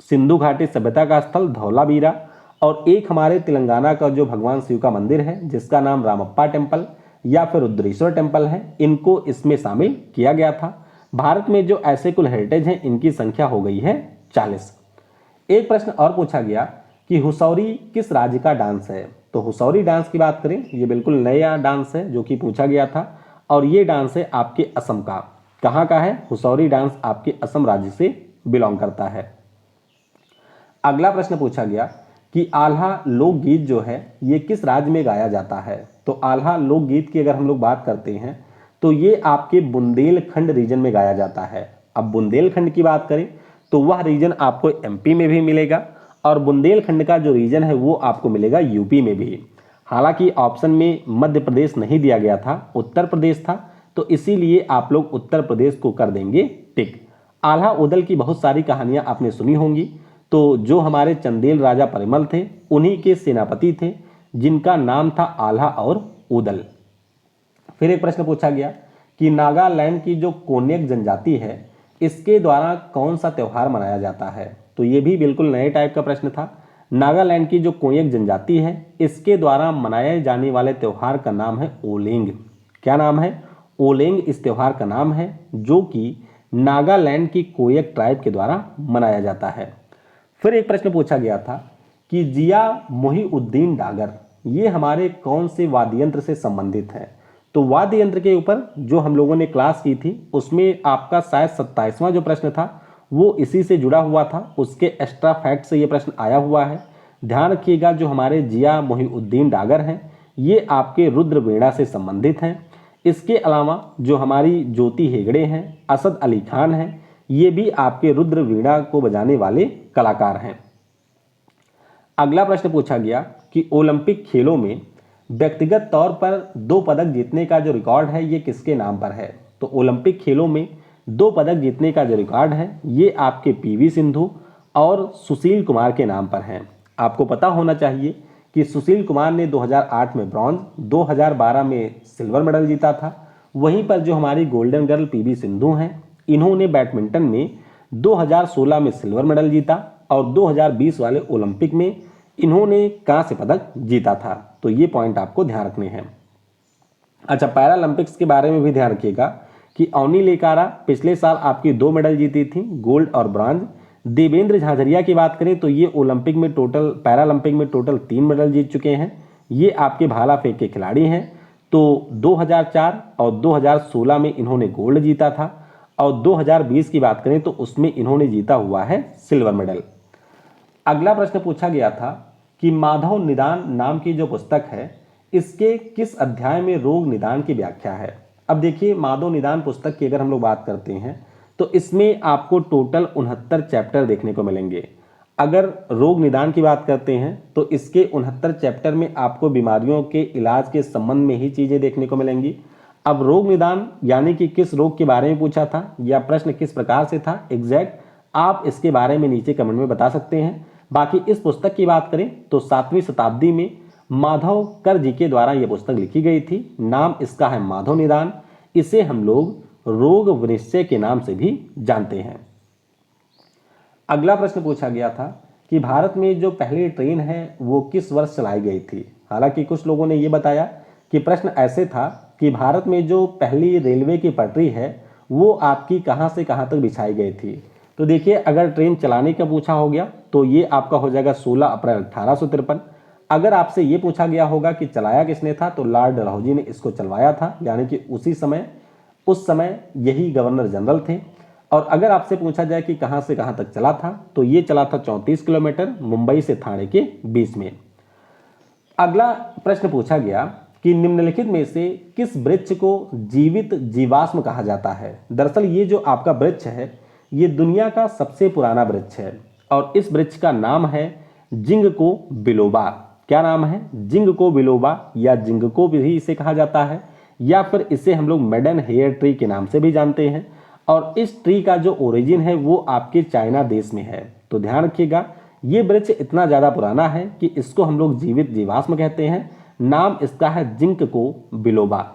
[SPEAKER 1] सिंधु घाटी सभ्यता का स्थल धौलावीरा और एक हमारे तेलंगाना का जो भगवान शिव का मंदिर है जिसका नाम रामप्पा टेम्पल या फिर रुद्रेश्वर टेम्पल है, इनको इसमें शामिल किया गया था। भारत में जो ऐसे कुल हेरिटेज हैं इनकी संख्या हो गई है 40। एक प्रश्न और पूछा गया कि हुसौरी किस राज्य का डांस है। तो हुसौरी डांस की बात करें, ये बिल्कुल नया डांस है जो कि पूछा गया था और ये डांस है आपके असम का। कहाँ का है? हुसौरी डांस आपके असम राज्य से बिलोंग करता है। अगला प्रश्न पूछा गया कि आल्हा लोकगीत जो है ये किस राज्य में गाया जाता है। तो आल्हा लोकगीत की अगर हम लोग बात करते हैं तो ये आपके बुंदेलखंड रीजन में गाया जाता है। अब बुंदेलखंड की बात करें तो वह रीजन आपको एमपी में भी मिलेगा और बुंदेलखंड का जो रीजन है वो आपको मिलेगा यूपी में भी। हालांकि ऑप्शन में मध्य प्रदेश नहीं दिया गया था, उत्तर प्रदेश था, तो इसीलिए आप लोग उत्तर प्रदेश को कर देंगे टिक। आल्हा उदल की बहुत सारी कहानियां आपने सुनी होंगी। तो जो हमारे चंदेल राजा परिमल थे उन्हीं के सेनापति थे जिनका नाम था आल्हा और उदल। फिर एक प्रश्न पूछा गया कि नागालैंड की जो कोन्याक जनजाति है इसके द्वारा कौन सा त्यौहार मनाया जाता है। तो ये भी बिल्कुल नए टाइप का प्रश्न था। नागालैंड की जो कोन्याक जनजाति है इसके द्वारा मनाए जाने वाले त्यौहार का नाम है ओलेंग। क्या नाम है? ओलेंग इस त्यौहार का नाम है जो कि नागालैंड की कोन्याक ट्राइब के द्वारा मनाया जाता है। फिर एक प्रश्न पूछा गया था कि जिया मोहिउद्दीन डागर ये हमारे कौन से वाद्य यंत्र से संबंधित है। तो वाद्य यंत्र के ऊपर जो हम लोगों ने क्लास की थी उसमें आपका शायद 27वां जो प्रश्न था वो इसी से जुड़ा हुआ था, उसके एक्स्ट्रा फैक्ट से ये प्रश्न आया हुआ है। ध्यान रखिएगा जो हमारे जिया मोहिउद्दीन डागर हैं ये आपके रुद्र वीणा से संबंधित हैं। इसके अलावा जो हमारी ज्योति हेगड़े हैं, असद अली खान हैं, ये भी आपके रुद्र वीणा को बजाने वाले कलाकार हैं। अगला प्रश्न पूछा गया कि ओलंपिक खेलों में व्यक्तिगत तौर पर 2 पदक जीतने का जो रिकॉर्ड है ये किसके नाम पर है। तो ओलंपिक खेलों में 2 पदक जीतने का जो रिकॉर्ड है ये आपके पीवी सिंधु और सुशील कुमार के नाम पर है। आपको पता होना चाहिए कि सुशील कुमार ने 2008 में ब्रॉन्ज, 2012 में सिल्वर मेडल जीता था। वहीं पर जो हमारी गोल्डन गर्ल पीवी सिंधु हैं इन्होंने बैडमिंटन में 2016 में सिल्वर मेडल जीता और 2020 वाले ओलंपिक में इन्होंने कांस्य पदक जीता था। तो ये पॉइंट आपको ध्यान रखने हैं। अच्छा, पैरालंपिक्स के बारे में भी ध्यान रखिएगा कि अवनी लेकारा पिछले साल आपकी 2 मेडल जीती थी, गोल्ड और ब्रॉन्ज। देवेंद्र झाझरिया की बात करें तो ये ओलंपिक में पैरालंपिक में टोटल 3 मेडल जीत चुके हैं। ये आपके भाला फेंक के खिलाड़ी हैं। तो 2004 और 2016 में इन्होंने गोल्ड जीता था और 2020 की बात करें तो उसमें इन्होंने जीता हुआ है सिल्वर मेडल। अगला प्रश्न पूछा गया था कि माधव निदान नाम की जो पुस्तक है इसके किस अध्याय में रोग निदान की व्याख्या है। अब देखिए, माधव निदान पुस्तक की अगर हम लोग बात करते हैं तो इसमें आपको टोटल 69 चैप्टर देखने को मिलेंगे। अगर रोग निदान की बात करते हैं तो इसके 69 चैप्टर में आपको बीमारियों के इलाज के संबंध में ही चीजें देखने को मिलेंगी। अब रोग निदान यानी कि किस रोग के बारे में पूछा था या प्रश्न किस प्रकार से था एग्जैक्ट, आप इसके बारे में नीचे कमेंट में बता सकते हैं। बाकी इस पुस्तक की बात करें तो 7वीं शताब्दी में माधव कर जी के द्वारा यह पुस्तक लिखी गई थी। नाम इसका है माधव निदान। इसे हम लोग रोग विनिश्चय के नाम से भी जानते हैं। अगला प्रश्न पूछा गया था कि भारत में जो पहली ट्रेन है वो किस वर्ष चलाई गई थी। हालांकि कुछ लोगों ने ये बताया कि प्रश्न ऐसे था कि भारत में जो पहली रेलवे की पटरी है वो आपकी कहां से कहां तक बिछाई गई थी। तो देखिए, अगर ट्रेन चलाने का पूछा हो गया तो ये आपका हो जाएगा 16 अप्रैल 1853। अगर आपसे ये पूछा गया होगा कि चलाया किसने था तो लॉर्ड डलहौजी ने इसको चलवाया था, यानी कि उस समय यही गवर्नर जनरल थे। और अगर आपसे पूछा जाए कि कहां से कहां तक चला था तो ये चला था 34 किलोमीटर मुंबई से थाने के बीच में। अगला प्रश्न पूछा गया कि निम्नलिखित में से किस वृक्ष को जीवित जीवाश्म कहा जाता है। दरअसल ये जो आपका वृक्ष है ये दुनिया का सबसे पुराना वृक्ष है और इस वृक्ष का नाम है जिंगको बिलोबा। क्या नाम है? जिंगको बिलोबा, या जिंगको भी इसे कहा जाता है, या फिर इसे हम लोग मेडन हेयर ट्री के नाम से भी जानते हैं। और इस ट्री का जो ओरिजिन है वो आपके चाइना देश में है। तो ध्यान रखिएगा, ये वृक्ष इतना ज्यादा पुराना है कि इसको हम लोग जीवित जीवाश्म कहते हैं। नाम इसका है जिंगको बिलोबा।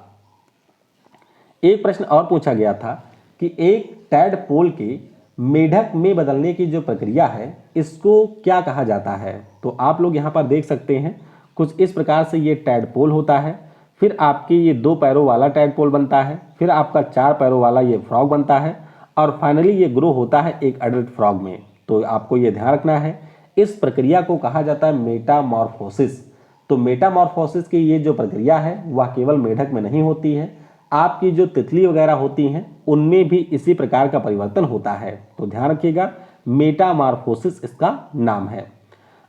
[SPEAKER 1] एक प्रश्न और पूछा गया था कि एक टैडपोल के मेढक में बदलने की जो प्रक्रिया है इसको क्या कहा जाता है। तो आप लोग यहाँ पर देख सकते हैं कुछ इस प्रकार से ये टैडपोल होता है, फिर आपके ये 2 पैरों वाला टैडपोल बनता है, फिर आपका 4 पैरों वाला ये फ्रॉग बनता है और फाइनली ये ग्रो होता है एक अडल्ट फ्रॉग में। तो आपको ये ध्यान रखना है, इस प्रक्रिया को कहा जाता है मेटामॉर्फोसिस। तो मेटामॉर्फोसिस की ये जो प्रक्रिया है वह केवल मेढक में नहीं होती है, आपकी जो तितली वगैरह होती हैं उनमें भी इसी प्रकार का परिवर्तन होता है। तो ध्यान रखिएगा, मेटामॉर्फोसिस इसका नाम है।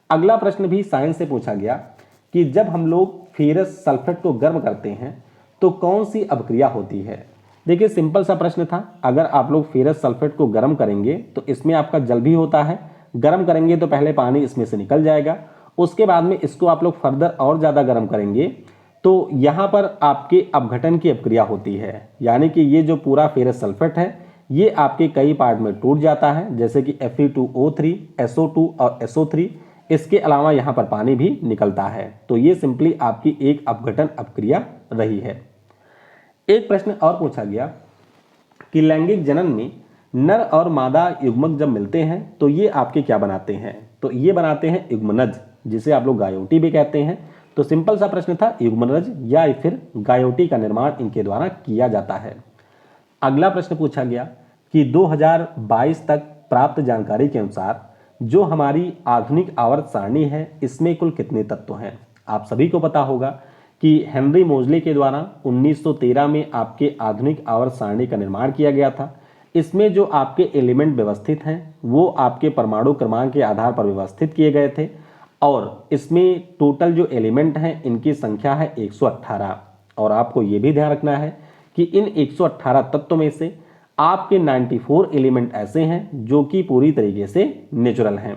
[SPEAKER 1] अगला प्रश्न भी साइंस से पूछा गया कि जब हम लोग फेरस सल्फेट को गर्म करते हैं तो कौन सी अभिक्रिया होती है। देखिए, सिंपल सा प्रश्न था। अगर आप लोग फेरस सल्फेट को गर्म करेंगे तो इसमें आपका जल भी होता है। गर्म करेंगे तो पहले पानी इसमें से निकल जाएगा, उसके बाद में इसको आप लोग फर्दर और ज़्यादा गर्म करेंगे तो यहाँ पर आपके अपघटन की अभिक्रिया होती है। यानी कि ये जो पूरा फेरस सल्फेट है ये आपके कई पार्ट में टूट जाता है, जैसे कि Fe2O3, SO2 और SO3। इसके अलावा यहाँ पर पानी भी निकलता है। तो ये सिंपली आपकी एक अपघटन अभिक्रिया रही है। एक प्रश्न और पूछा गया कि लैंगिक जनन में नर और मादा युग्मक जब मिलते हैं तो ये आपके क्या बनाते हैं। तो ये बनाते हैं युग्मनज, जिसे आप लोग गायोटी भी कहते हैं। तो सिंपल सा प्रश्न था, युग्मनज या फिर गायोटी का निर्माण इनके द्वारा किया जाता है। अगला प्रश्न पूछा गया कि 2022 तक प्राप्त जानकारी के अनुसार जो हमारी आधुनिक आवर्त सारणी है इसमें कुल कितने तत्व हैं। आप सभी को पता होगा कि हेनरी मोजले के द्वारा 1913 में आपके आधुनिक आवर्त सारणी का निर्माण किया गया था। इसमें जो आपके एलिमेंट व्यवस्थित हैं वो आपके परमाणु क्रमांक के आधार पर व्यवस्थित किए गए थे और इसमें टोटल जो एलिमेंट हैं इनकी संख्या है 118। और आपको ये भी ध्यान रखना है कि इन 118 तत्वों में से आपके 94 एलिमेंट ऐसे हैं जो कि पूरी तरीके से नेचुरल हैं।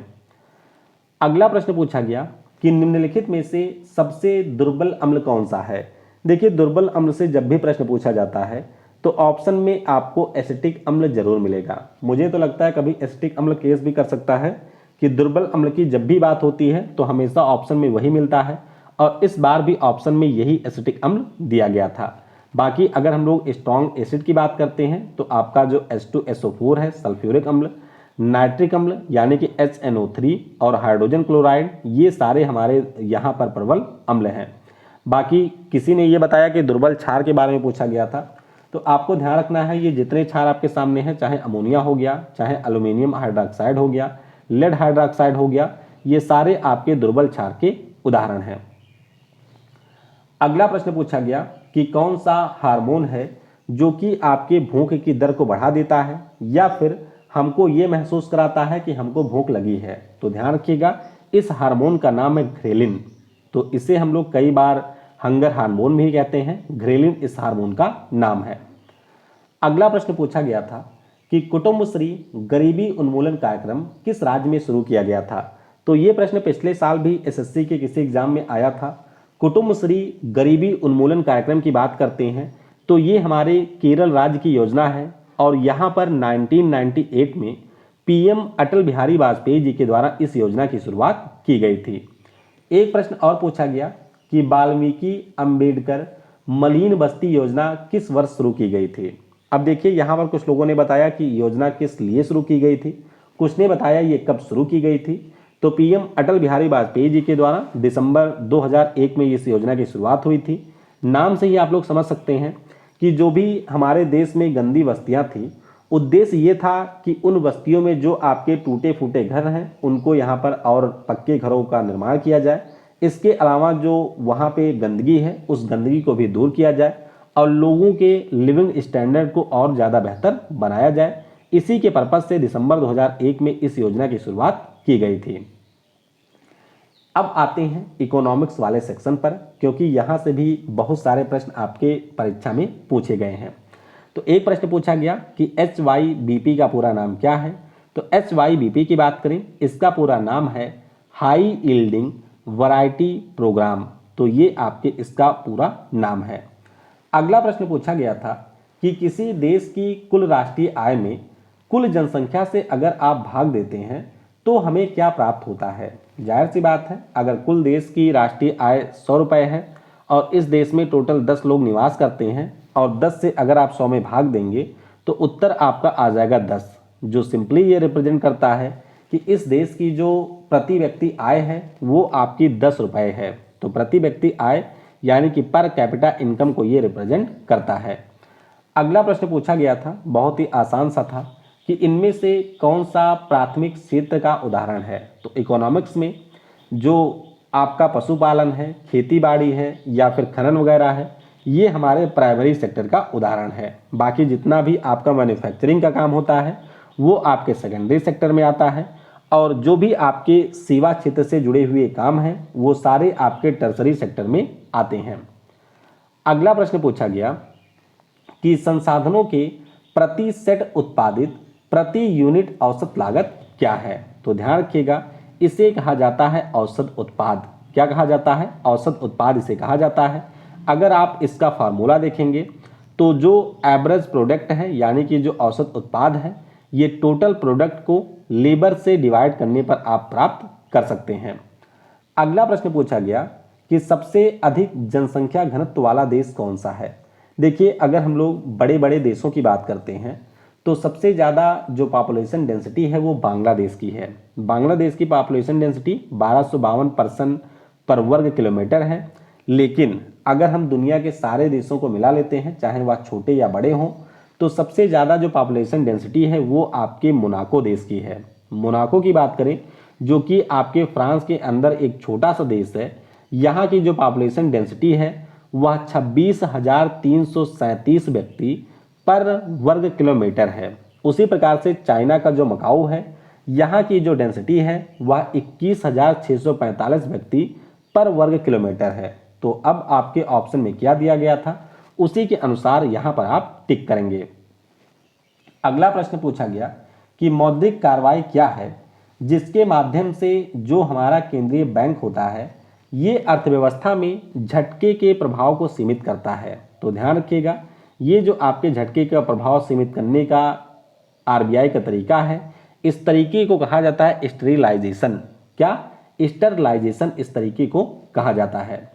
[SPEAKER 1] अगला प्रश्न पूछा गया कि निम्नलिखित में से सबसे दुर्बल अम्ल कौन सा है। देखिए, दुर्बल अम्ल से जब भी प्रश्न पूछा जाता है तो ऑप्शन में आपको एसिटिक अम्ल जरूर मिलेगा। मुझे तो लगता है कभी एसिटिक अम्ल केस भी कर सकता है कि दुर्बल अम्ल की जब भी बात होती है तो हमेशा ऑप्शन में वही मिलता है और इस बार भी ऑप्शन में यही एसिटिक अम्ल दिया गया था। बाकी अगर हम लोग स्ट्रॉन्ग एसिड की बात करते हैं तो आपका जो H2SO4 है सल्फ्यूरिक अम्ल, नाइट्रिक अम्ल यानी कि HNO3 और हाइड्रोजन क्लोराइड, ये सारे हमारे यहाँ पर प्रबल अम्ल हैं। बाकी किसी ने ये बताया कि दुर्बल क्षार के बारे में पूछा गया था, तो आपको ध्यान रखना है ये जितने क्षार आपके सामने हैं, चाहे अमोनिया हो गया, चाहे एल्यूमिनियम हाइड्रोक्साइड हो गया, लेड हाइड्रोक्साइड हो गया, ये सारे आपके दुर्बल क्षार के उदाहरण हैं। अगला प्रश्न पूछा गया कि कौन सा हार्मोन है जो कि आपके भूख की दर को बढ़ा देता है या फिर हमको ये महसूस कराता है कि हमको भूख लगी है। तो ध्यान रखिएगा, इस हार्मोन का नाम है घ्रेलिन। तो इसे हम लोग कई बार हंगर हार्मोन भी कहते हैं। घ्रेलिन इस हार्मोन का नाम है। अगला प्रश्न पूछा गया था कि कुटुंबश्री गरीबी उन्मूलन कार्यक्रम किस राज्य में शुरू किया गया था। तो ये प्रश्न पिछले साल भी एसएससी के किसी एग्जाम में आया था। कुटुंबश्री गरीबी उन्मूलन कार्यक्रम की बात करते हैं तो ये हमारे केरल राज्य की योजना है और यहाँ पर 1998 में पीएम अटल बिहारी वाजपेयी जी के द्वारा इस योजना की शुरुआत की गई थी। एक प्रश्न और पूछा गया कि वाल्मीकि अंबेडकर मलिन बस्ती योजना किस वर्ष शुरू की गई थी। अब देखिए, यहाँ पर कुछ लोगों ने बताया कि योजना किस लिए शुरू की गई थी, कुछ ने बताया ये कब शुरू की गई थी। तो पीएम अटल बिहारी वाजपेयी जी के द्वारा दिसंबर 2001 में इस योजना की शुरुआत हुई थी। नाम से ही आप लोग समझ सकते हैं कि जो भी हमारे देश में गंदी बस्तियां थी, उद्देश्य ये था कि उन बस्तियों में जो आपके टूटे फूटे घर हैं उनको यहाँ पर और पक्के घरों का निर्माण किया जाए। इसके अलावा जो वहाँ पे गंदगी है उस गंदगी को भी दूर किया जाए और लोगों के लिविंग स्टैंडर्ड को और ज़्यादा बेहतर बनाया जाए। इसी के पर्पज़ से दिसंबर 2001 में इस योजना की शुरुआत की गई थी। अब आते हैं इकोनॉमिक्स वाले सेक्शन पर, क्योंकि यहाँ से भी बहुत सारे प्रश्न आपके परीक्षा में पूछे गए हैं। तो एक प्रश्न पूछा गया कि HYBP का पूरा नाम क्या है। तो HYBP की बात करें, इसका पूरा नाम है हाई यील्डिंग वैरायटी प्रोग्राम। तो ये आपके इसका पूरा नाम है। अगला प्रश्न पूछा गया था कि किसी देश की कुल राष्ट्रीय आय में कुल जनसंख्या से अगर आप भाग देते हैं तो हमें क्या प्राप्त होता है। जाहिर सी बात है, अगर कुल देश की राष्ट्रीय आय 100 रुपये है और इस देश में टोटल 10 लोग निवास करते हैं और 10 से अगर आप 100 में भाग देंगे तो उत्तर आपका आ जाएगा 10, जो सिंपली ये रिप्रेजेंट करता है कि इस देश की जो प्रति व्यक्ति आय है वो आपकी 10 रुपये है। तो प्रति व्यक्ति आय यानी कि पर कैपिटा इनकम को ये रिप्रेजेंट करता है। अगला प्रश्न पूछा गया था, बहुत ही आसान सा था, कि इनमें से कौन सा प्राथमिक क्षेत्र का उदाहरण है। तो इकोनॉमिक्स में जो आपका पशुपालन है, खेती बाड़ी है या फिर खनन वगैरह है, ये हमारे प्राइमरी सेक्टर का उदाहरण है। बाकी जितना भी आपका मैन्युफैक्चरिंग का काम होता है वो आपके सेकेंडरी सेक्टर में आता है और जो भी आपके सेवा क्षेत्र से जुड़े हुए काम हैं वो सारे आपके टर्सरी सेक्टर में आते हैं। अगला प्रश्न पूछा गया कि संसाधनों के प्रति सेट उत्पादित प्रति यूनिट औसत लागत क्या है। तो ध्यान रखिएगा, इसे कहा जाता है औसत उत्पाद। क्या कहा जाता है? औसत उत्पाद इसे कहा जाता है। अगर आप इसका फार्मूला देखेंगे तो जो एवरेज प्रोडक्ट है यानी कि जो औसत उत्पाद है, ये टोटल प्रोडक्ट को लेबर से डिवाइड करने पर आप प्राप्त कर सकते हैं। अगला प्रश्न पूछा गया कि सबसे अधिक जनसंख्या घनत्व वाला देश कौन सा है। देखिए, अगर हम लोग बड़े बड़े देशों की बात करते हैं तो सबसे ज़्यादा जो पॉपुलेशन डेंसिटी है वो बांग्लादेश की है। बांग्लादेश की पॉपुलेशन डेंसिटी 1252 पर्सन पर वर्ग किलोमीटर है। लेकिन अगर हम दुनिया के सारे देशों को मिला लेते हैं, चाहे वह छोटे या बड़े हों, तो सबसे ज़्यादा जो पॉपुलेशन डेंसिटी है वो आपके मोनाको देश की है। मोनाको की बात करें जो कि आपके फ्रांस के अंदर एक छोटा सा देश है, यहाँ की जो पॉपुलेशन डेंसिटी है वह 26,337 व्यक्ति पर वर्ग किलोमीटर है। उसी प्रकार से चाइना का जो मकाऊ है, यहाँ की जो डेंसिटी है वह 21,645 व्यक्ति पर वर्ग किलोमीटर है। तो अब आपके ऑप्शन में क्या दिया गया था उसी के अनुसार यहाँ पर आप टिक करेंगे। अगला प्रश्न पूछा गया कि मौद्रिक कार्रवाई क्या है जिसके माध्यम से जो हमारा केंद्रीय बैंक होता है ये अर्थव्यवस्था में झटके के प्रभाव को सीमित करता है। तो ध्यान रखिएगा, ये जो आपके झटके का प्रभाव सीमित करने का आरबीआई का तरीका है, इस तरीके को कहा जाता है स्टेरिलाइजेशन। क्या? स्टेरिलाइजेशन इस तरीके को कहा जाता है।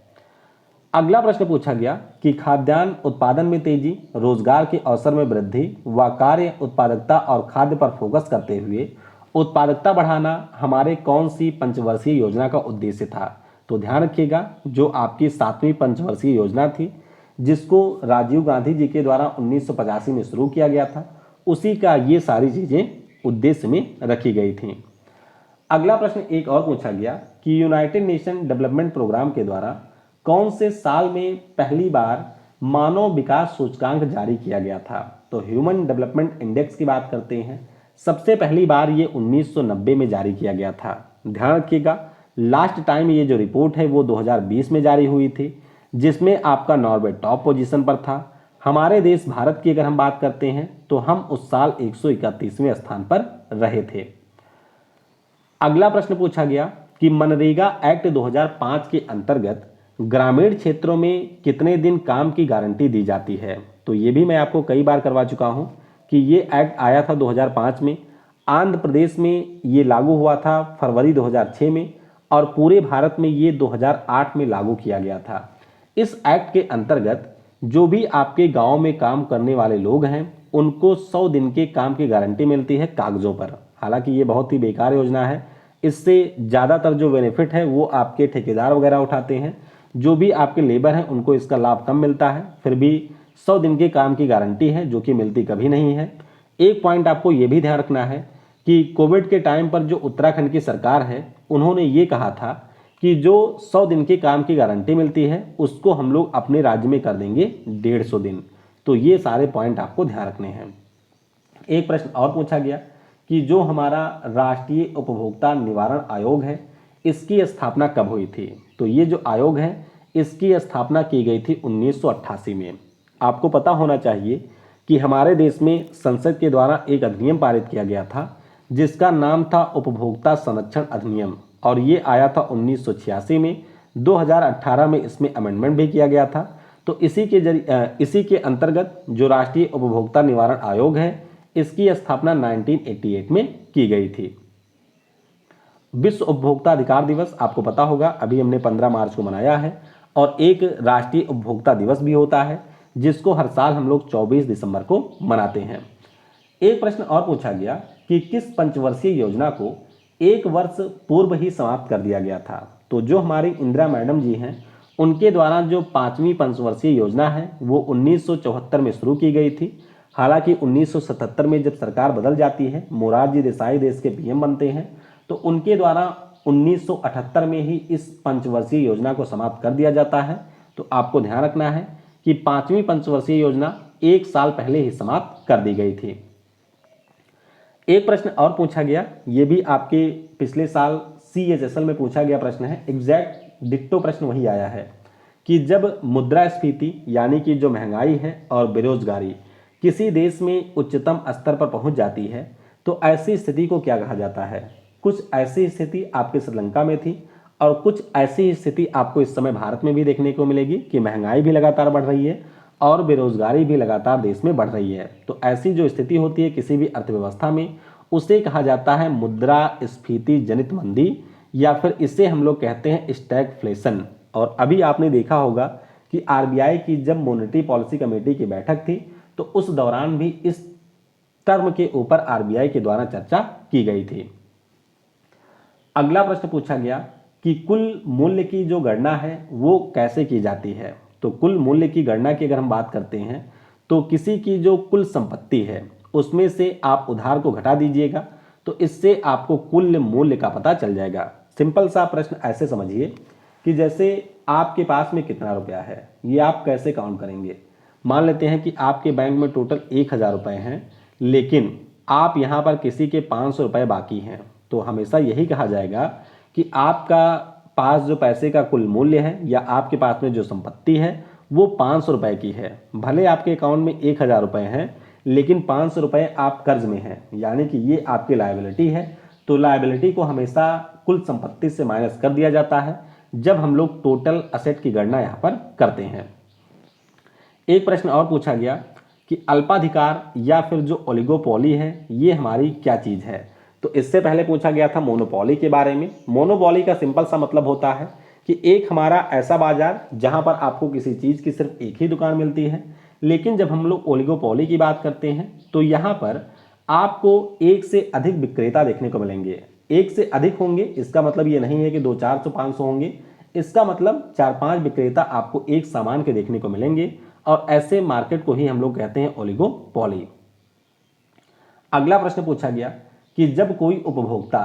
[SPEAKER 1] अगला प्रश्न पूछा गया कि खाद्यान्न उत्पादन में तेजी, रोजगार के अवसर में वृद्धि व कार्य उत्पादकता और खाद्य पर फोकस करते हुए उत्पादकता बढ़ाना हमारे कौन सी पंचवर्षीय योजना का उद्देश्य था? तो ध्यान रखिएगा, जो आपकी 7वीं पंचवर्षीय योजना थी जिसको राजीव गांधी जी के द्वारा 1985 में शुरू किया गया था, उसी का ये सारी चीजें उद्देश्य में रखी गई थी। अगला प्रश्न एक और पूछा गया कि यूनाइटेड नेशन डेवलपमेंट प्रोग्राम के द्वारा कौन से साल में पहली बार मानव विकास सूचकांक जारी किया गया था? तो ह्यूमन डेवलपमेंट इंडेक्स की बात करते हैं। सबसे पहली बार ये 1990 में जारी किया गया था। ध्यान रखिएगा, लास्ट टाइम ये जो रिपोर्ट है वो 2020 में जारी हुई थी, जिसमें आपका नॉर्वे टॉप पोजीशन पर था। हमारे देश भारत की अगर हम बात करते हैं तो हम उस साल 131वें स्थान पर रहे थे। अगला प्रश्न पूछा गया कि मनरेगा एक्ट 2005 के अंतर्गत ग्रामीण क्षेत्रों में कितने दिन काम की गारंटी दी जाती है? तो ये भी मैं आपको कई बार करवा चुका हूं कि ये एक्ट आया था 2005 में, आंध्र प्रदेश में ये लागू हुआ था फरवरी 2006 में, और पूरे भारत में ये 2008 में लागू किया गया था। इस एक्ट के अंतर्गत जो भी आपके गांव में काम करने वाले लोग हैं उनको 100 दिन के काम की गारंटी मिलती है कागजों पर। हालांकि ये बहुत ही बेकार योजना है, इससे ज़्यादातर जो बेनिफिट है वो आपके ठेकेदार वगैरह उठाते हैं, जो भी आपके लेबर हैं उनको इसका लाभ कम मिलता है। फिर भी 100 दिन के काम की गारंटी है जो कि मिलती कभी नहीं है। एक पॉइंट आपको ये भी ध्यान रखना है कि कोविड के टाइम पर जो उत्तराखंड की सरकार है उन्होंने ये कहा था कि जो 100 दिन के काम की गारंटी मिलती है उसको हम लोग अपने राज्य में कर देंगे 150 दिन। तो ये सारे पॉइंट आपको ध्यान रखने हैं। एक प्रश्न और पूछा गया कि जो हमारा राष्ट्रीय उपभोक्ता निवारण आयोग है इसकी स्थापना कब हुई थी? तो ये जो आयोग है इसकी स्थापना की गई थी 1988 में। आपको पता होना चाहिए कि हमारे देश में संसद के द्वारा एक अधिनियम पारित किया गया था जिसका नाम था उपभोक्ता संरक्षण अधिनियम, और ये आया था 1986 में। 2018 में इसमें अमेंडमेंट भी किया गया था। तो इसी के अंतर्गत जो राष्ट्रीय उपभोक्ता निवारण आयोग है इसकी स्थापना 1988 में की गई थी। विश्व उपभोक्ता अधिकार दिवस आपको पता होगा, अभी हमने 15 मार्च को मनाया है, और एक राष्ट्रीय उपभोक्ता दिवस भी होता है जिसको हर साल हम लोग 24 दिसंबर को मनाते हैं। एक प्रश्न और पूछा गया कि किस पंचवर्षीय योजना को एक वर्ष पूर्व ही समाप्त कर दिया गया था? तो जो हमारी इंदिरा मैडम जी हैं उनके द्वारा जो 5वीं पंचवर्षीय योजना है वो 1974 में शुरू की गई थी। हालांकि 1977 में जब सरकार बदल जाती है, मोरारजी देसाई देश के पीएम बनते हैं, तो उनके द्वारा 1978 में ही इस पंचवर्षीय योजना को समाप्त कर दिया जाता है। तो आपको ध्यान रखना है कि 5वीं पंचवर्षीय योजना एक साल पहले ही समाप्त कर दी गई थी। एक प्रश्न और पूछा गया, ये भी आपके पिछले साल CHSL में पूछा गया प्रश्न है, एग्जैक्ट डिट्टो प्रश्न वही आया है कि जब मुद्रास्फीति यानी कि जो महंगाई है और बेरोजगारी किसी देश में उच्चतम स्तर पर पहुंच जाती है तो ऐसी स्थिति को क्या कहा जाता है? कुछ ऐसी स्थिति आपके श्रीलंका में थी और कुछ ऐसी स्थिति आपको इस समय भारत में भी देखने को मिलेगी कि महंगाई भी लगातार बढ़ रही है और बेरोजगारी भी लगातार देश में बढ़ रही है। तो ऐसी जो स्थिति होती है किसी भी अर्थव्यवस्था में उसे कहा जाता है मुद्रास्फीति जनित मंदी, या फिर इसे हम लोग कहते हैं स्टैगफ्लेशन। और अभी आपने देखा होगा कि RBI की जब मॉनेटरी पॉलिसी कमेटी की बैठक थी तो उस दौरान भी इस टर्म के ऊपर RBI के द्वारा चर्चा की गई थी। अगला प्रश्न पूछा गया कि कुल मूल्य की जो गणना है वो कैसे की जाती है? तो कुल मूल्य की गणना की अगर हम बात करते हैं तो किसी की जो कुल संपत्ति है उसमें से आप उधार को घटा दीजिएगा तो इससे आपको कुल मूल्य का पता चल जाएगा। सिंपल सा प्रश्न ऐसे समझिए कि जैसे आपके पास में कितना रुपया है, ये आप कैसे काउंट करेंगे? मान लेते हैं कि आपके बैंक में टोटल 1000 रुपये हैं, लेकिन आप यहाँ पर किसी के 500 रुपये बाकी हैं, तो हमेशा यही कहा जाएगा कि आपका पास जो पैसे का कुल मूल्य है या आपके पास में जो संपत्ति है वो 500 रुपये की है। भले आपके अकाउंट में 1000 रुपये हैं लेकिन 500 रुपये आप कर्ज में हैं, यानी कि ये आपकी लायबिलिटी है। तो लायबिलिटी को हमेशा कुल संपत्ति से माइनस कर दिया जाता है जब हम लोग टोटल असेट की गणना यहाँ पर करते हैं। एक प्रश्न और पूछा गया कि अल्पाधिकार या फिर जो ओलिगोपोली है ये हमारी क्या चीज़ है? तो इससे पहले पूछा गया था मोनोपोली के बारे में। मोनोपोली का सिंपल सा मतलब होता है कि एक हमारा ऐसा बाजार जहां पर आपको किसी चीज़ की सिर्फ एक ही दुकान मिलती है। लेकिन जब हम लोग ओलिगोपोली की बात करते हैं तो यहाँ पर आपको एक से अधिक विक्रेता देखने को मिलेंगे। एक से अधिक होंगे इसका मतलब ये नहीं है कि 200, 400, 500 होंगे, इसका मतलब 4-5 विक्रेता आपको एक सामान के देखने को मिलेंगे और ऐसे मार्केट को ही हम लोग कहते हैं ओलिगोपॉली। अगला प्रश्न पूछा गया कि जब कोई उपभोक्ता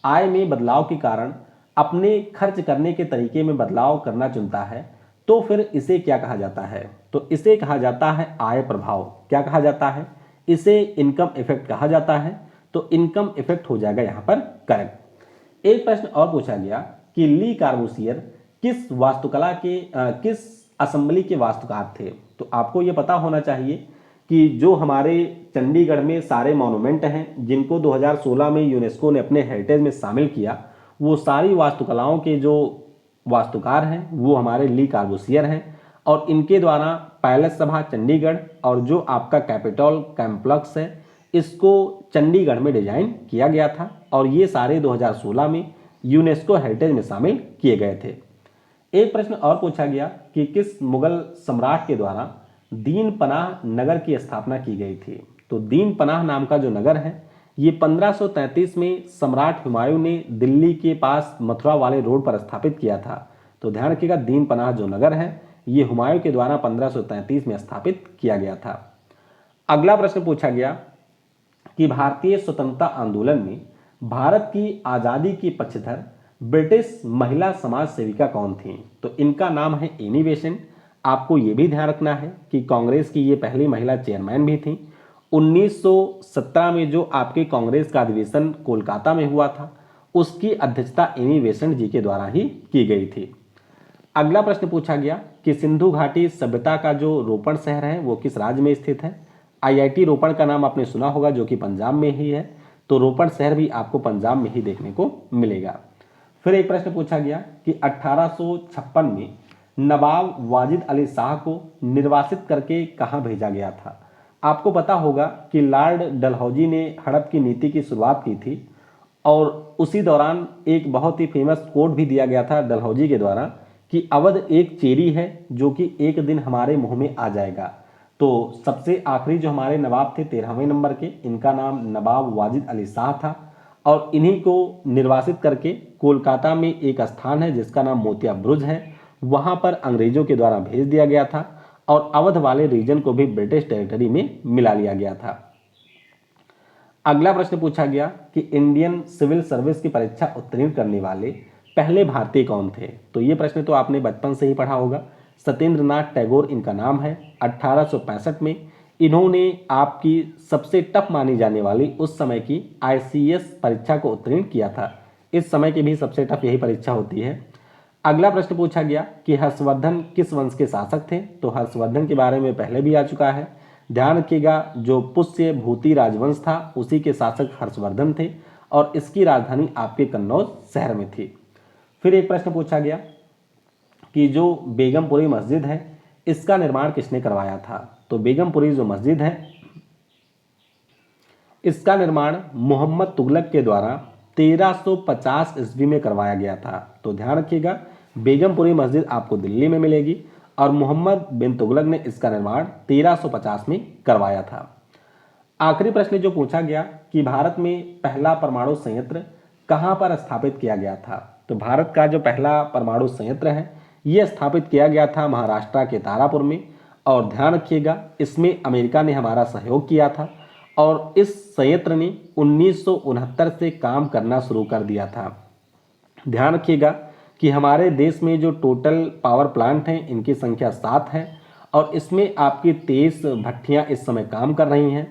[SPEAKER 1] आय में बदलाव के कारण अपने खर्च करने के तरीके में बदलाव करना चुनता है तो फिर इसे क्या कहा जाता है? तो इसे कहा जाता है आय प्रभाव। क्या कहा जाता है? इसे इनकम इफेक्ट कहा जाता है। तो इनकम इफेक्ट हो जाएगा यहां पर करेक्ट। एक प्रश्न और पूछा गया कि ली कार्बूसियर किस वास्तुकला के किस असेंबली के वास्तुकार थे? तो आपको यह पता होना चाहिए कि जो हमारे चंडीगढ़ में सारे मॉन्यूमेंट हैं जिनको 2016 में यूनेस्को ने अपने हेरिटेज में शामिल किया, वो सारी वास्तुकलाओं के जो वास्तुकार हैं वो हमारे ली कार्बूसियर हैं और इनके द्वारा पैलेस सभा चंडीगढ़ और जो आपका कैपिटल कॉम्प्लेक्स है इसको चंडीगढ़ में डिजाइन किया गया था और ये सारे 2016 में यूनेस्को हेरिटेज में शामिल किए गए थे। एक प्रश्न और पूछा गया कि किस मुगल सम्राट के द्वारा दीन पनाह नगर की स्थापना की गई थी? तो दीन पनाह नाम का जो नगर है ये 1533 में सम्राट हुमायूं ने दिल्ली के पास मथुरा वाले रोड पर स्थापित किया था। तो ध्यान रखिएगा दीन पनाह जो नगर है ये हुमायूं के द्वारा 1533 में स्थापित किया गया था। अगला प्रश्न पूछा गया कि भारतीय स्वतंत्रता आंदोलन में भारत की आजादी की पक्षधर ब्रिटिश महिला समाज सेविका कौन थी? तो इनका नाम है एनी बेसेंट। आपको यह भी ध्यान रखना है कि कांग्रेस की ये पहली महिला चेयरमैन भी थी। 1917 में जो आपके कांग्रेस का अधिवेशन कोलकाता में हुआ था उसकी अध्यक्षता एनी बेसेंट जी के द्वारा ही की गई थी। अगला प्रश्न पूछा गया कि सिंधु घाटी सभ्यता का जो रोपण शहर है वो किस राज्य में स्थित है? आईआईटी रोपण का नाम आपने सुना होगा जो कि पंजाब में ही है। तो रोपण शहर भी आपको पंजाब में ही देखने को मिलेगा। फिर एक प्रश्न पूछा गया कि 1856 में नवाब वाजिद अली शाह को निर्वासित करके कहां भेजा गया था? आपको पता होगा कि लॉर्ड डलहौजी ने हड़प की नीति की शुरुआत की थी और उसी दौरान एक बहुत ही फेमस कोट भी दिया गया था डलहौजी के द्वारा कि अवध एक चेरी है जो कि एक दिन हमारे मुंह में आ जाएगा। तो सबसे आखिरी जो हमारे नवाब थे 13वें नंबर के, इनका नाम नवाब वाजिद अली शाह था और इन्हीं को निर्वासित करके कोलकाता में एक स्थान है जिसका नाम मोतिया ब्रुज है, वहां पर अंग्रेजों के द्वारा भेज दिया गया था और अवध वाले रीजन को भी ब्रिटिश टेरिटरी में मिला लिया गया था। अगला प्रश्न पूछा गया कि इंडियन सिविल सर्विस की परीक्षा उत्तीर्ण करने वाले पहले भारतीय कौन थे? तो ये प्रश्न तो आपने बचपन से ही पढ़ा होगा। सत्येंद्र नाथ टैगोर इनका नाम है। 1865 में इन्होंने आपकी सबसे टफ मानी जाने वाली उस समय की आईसीएस परीक्षा को उत्तीर्ण किया था। इस समय की भी सबसे टफ यही परीक्षा होती है। अगला प्रश्न पूछा गया कि हर्षवर्धन किस वंश के शासक थे? तो हर्षवर्धन के बारे में पहले भी आ चुका है। ध्यान रखिएगा जो पुष्य भूति राजवंश था उसी के शासक हर्षवर्धन थे और इसकी राजधानी आपके कन्नौज शहर में थी। फिर एक प्रश्न पूछा गया कि जो बेगमपुरी मस्जिद है इसका निर्माण किसने करवाया था? तो बेगमपुरी जो मस्जिद है इसका निर्माण मोहम्मद तुगलक के द्वारा 1350 ईस्वी में करवाया गया था। तो ध्यान रखिएगा बेगमपुरी मस्जिद आपको दिल्ली में मिलेगी और मोहम्मद बिन तुगलक ने इसका निर्माण 1350 में करवाया था। आखिरी प्रश्न जो पूछा गया कि भारत में पहला परमाणु संयंत्र कहां पर स्थापित किया गया था? तो भारत का जो पहला परमाणु संयंत्र है यह स्थापित किया गया था महाराष्ट्र के तारापुर में और ध्यान रखिएगा इसमें अमेरिका ने हमारा सहयोग किया था और इस संयंत्र ने 1969 से काम करना शुरू कर दिया था। ध्यान रखिएगा कि हमारे देश में जो टोटल पावर प्लांट हैं इनकी संख्या 7 है और इसमें आपकी 23 भट्टियां इस समय काम कर रही हैं।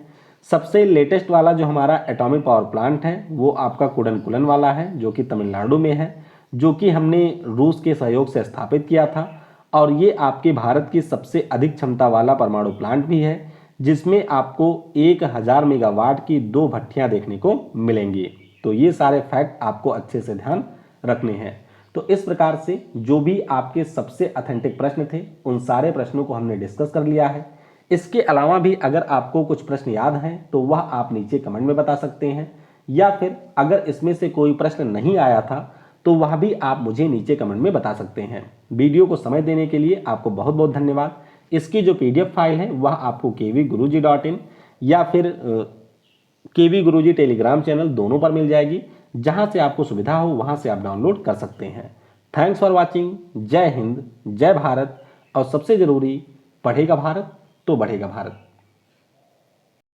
[SPEAKER 1] सबसे लेटेस्ट वाला जो हमारा एटॉमिक पावर प्लांट है वो आपका कुडनकुलन वाला है जो कि तमिलनाडु में है, जो कि हमने रूस के सहयोग से स्थापित किया था और ये आपके भारत की सबसे अधिक क्षमता वाला परमाणु प्लांट भी है जिसमें आपको 1000 मेगावाट की 2 भट्टियां देखने को मिलेंगी। तो ये सारे फैक्ट आपको अच्छे से ध्यान रखने हैं। तो इस प्रकार से जो भी आपके सबसे ऑथेंटिक प्रश्न थे उन सारे प्रश्नों को हमने डिस्कस कर लिया है। इसके अलावा भी अगर आपको कुछ प्रश्न याद हैं तो वह आप नीचे कमेंट में बता सकते हैं या फिर अगर इसमें से कोई प्रश्न नहीं आया था तो वह भी आप मुझे नीचे कमेंट में बता सकते हैं। वीडियो को समय देने के लिए आपको बहुत बहुत धन्यवाद। इसकी जो पीडीएफ फाइल है वह आपको kvguruji.in या फिर केवी गुरुजी टेलीग्राम चैनल दोनों पर मिल जाएगी। जहां से आपको सुविधा हो वहां से आप डाउनलोड कर सकते हैं। Thanks for watching. जय हिंद, जय भारत, और सबसे जरूरी, पढ़ेगा भारत तो बढ़ेगा भारत।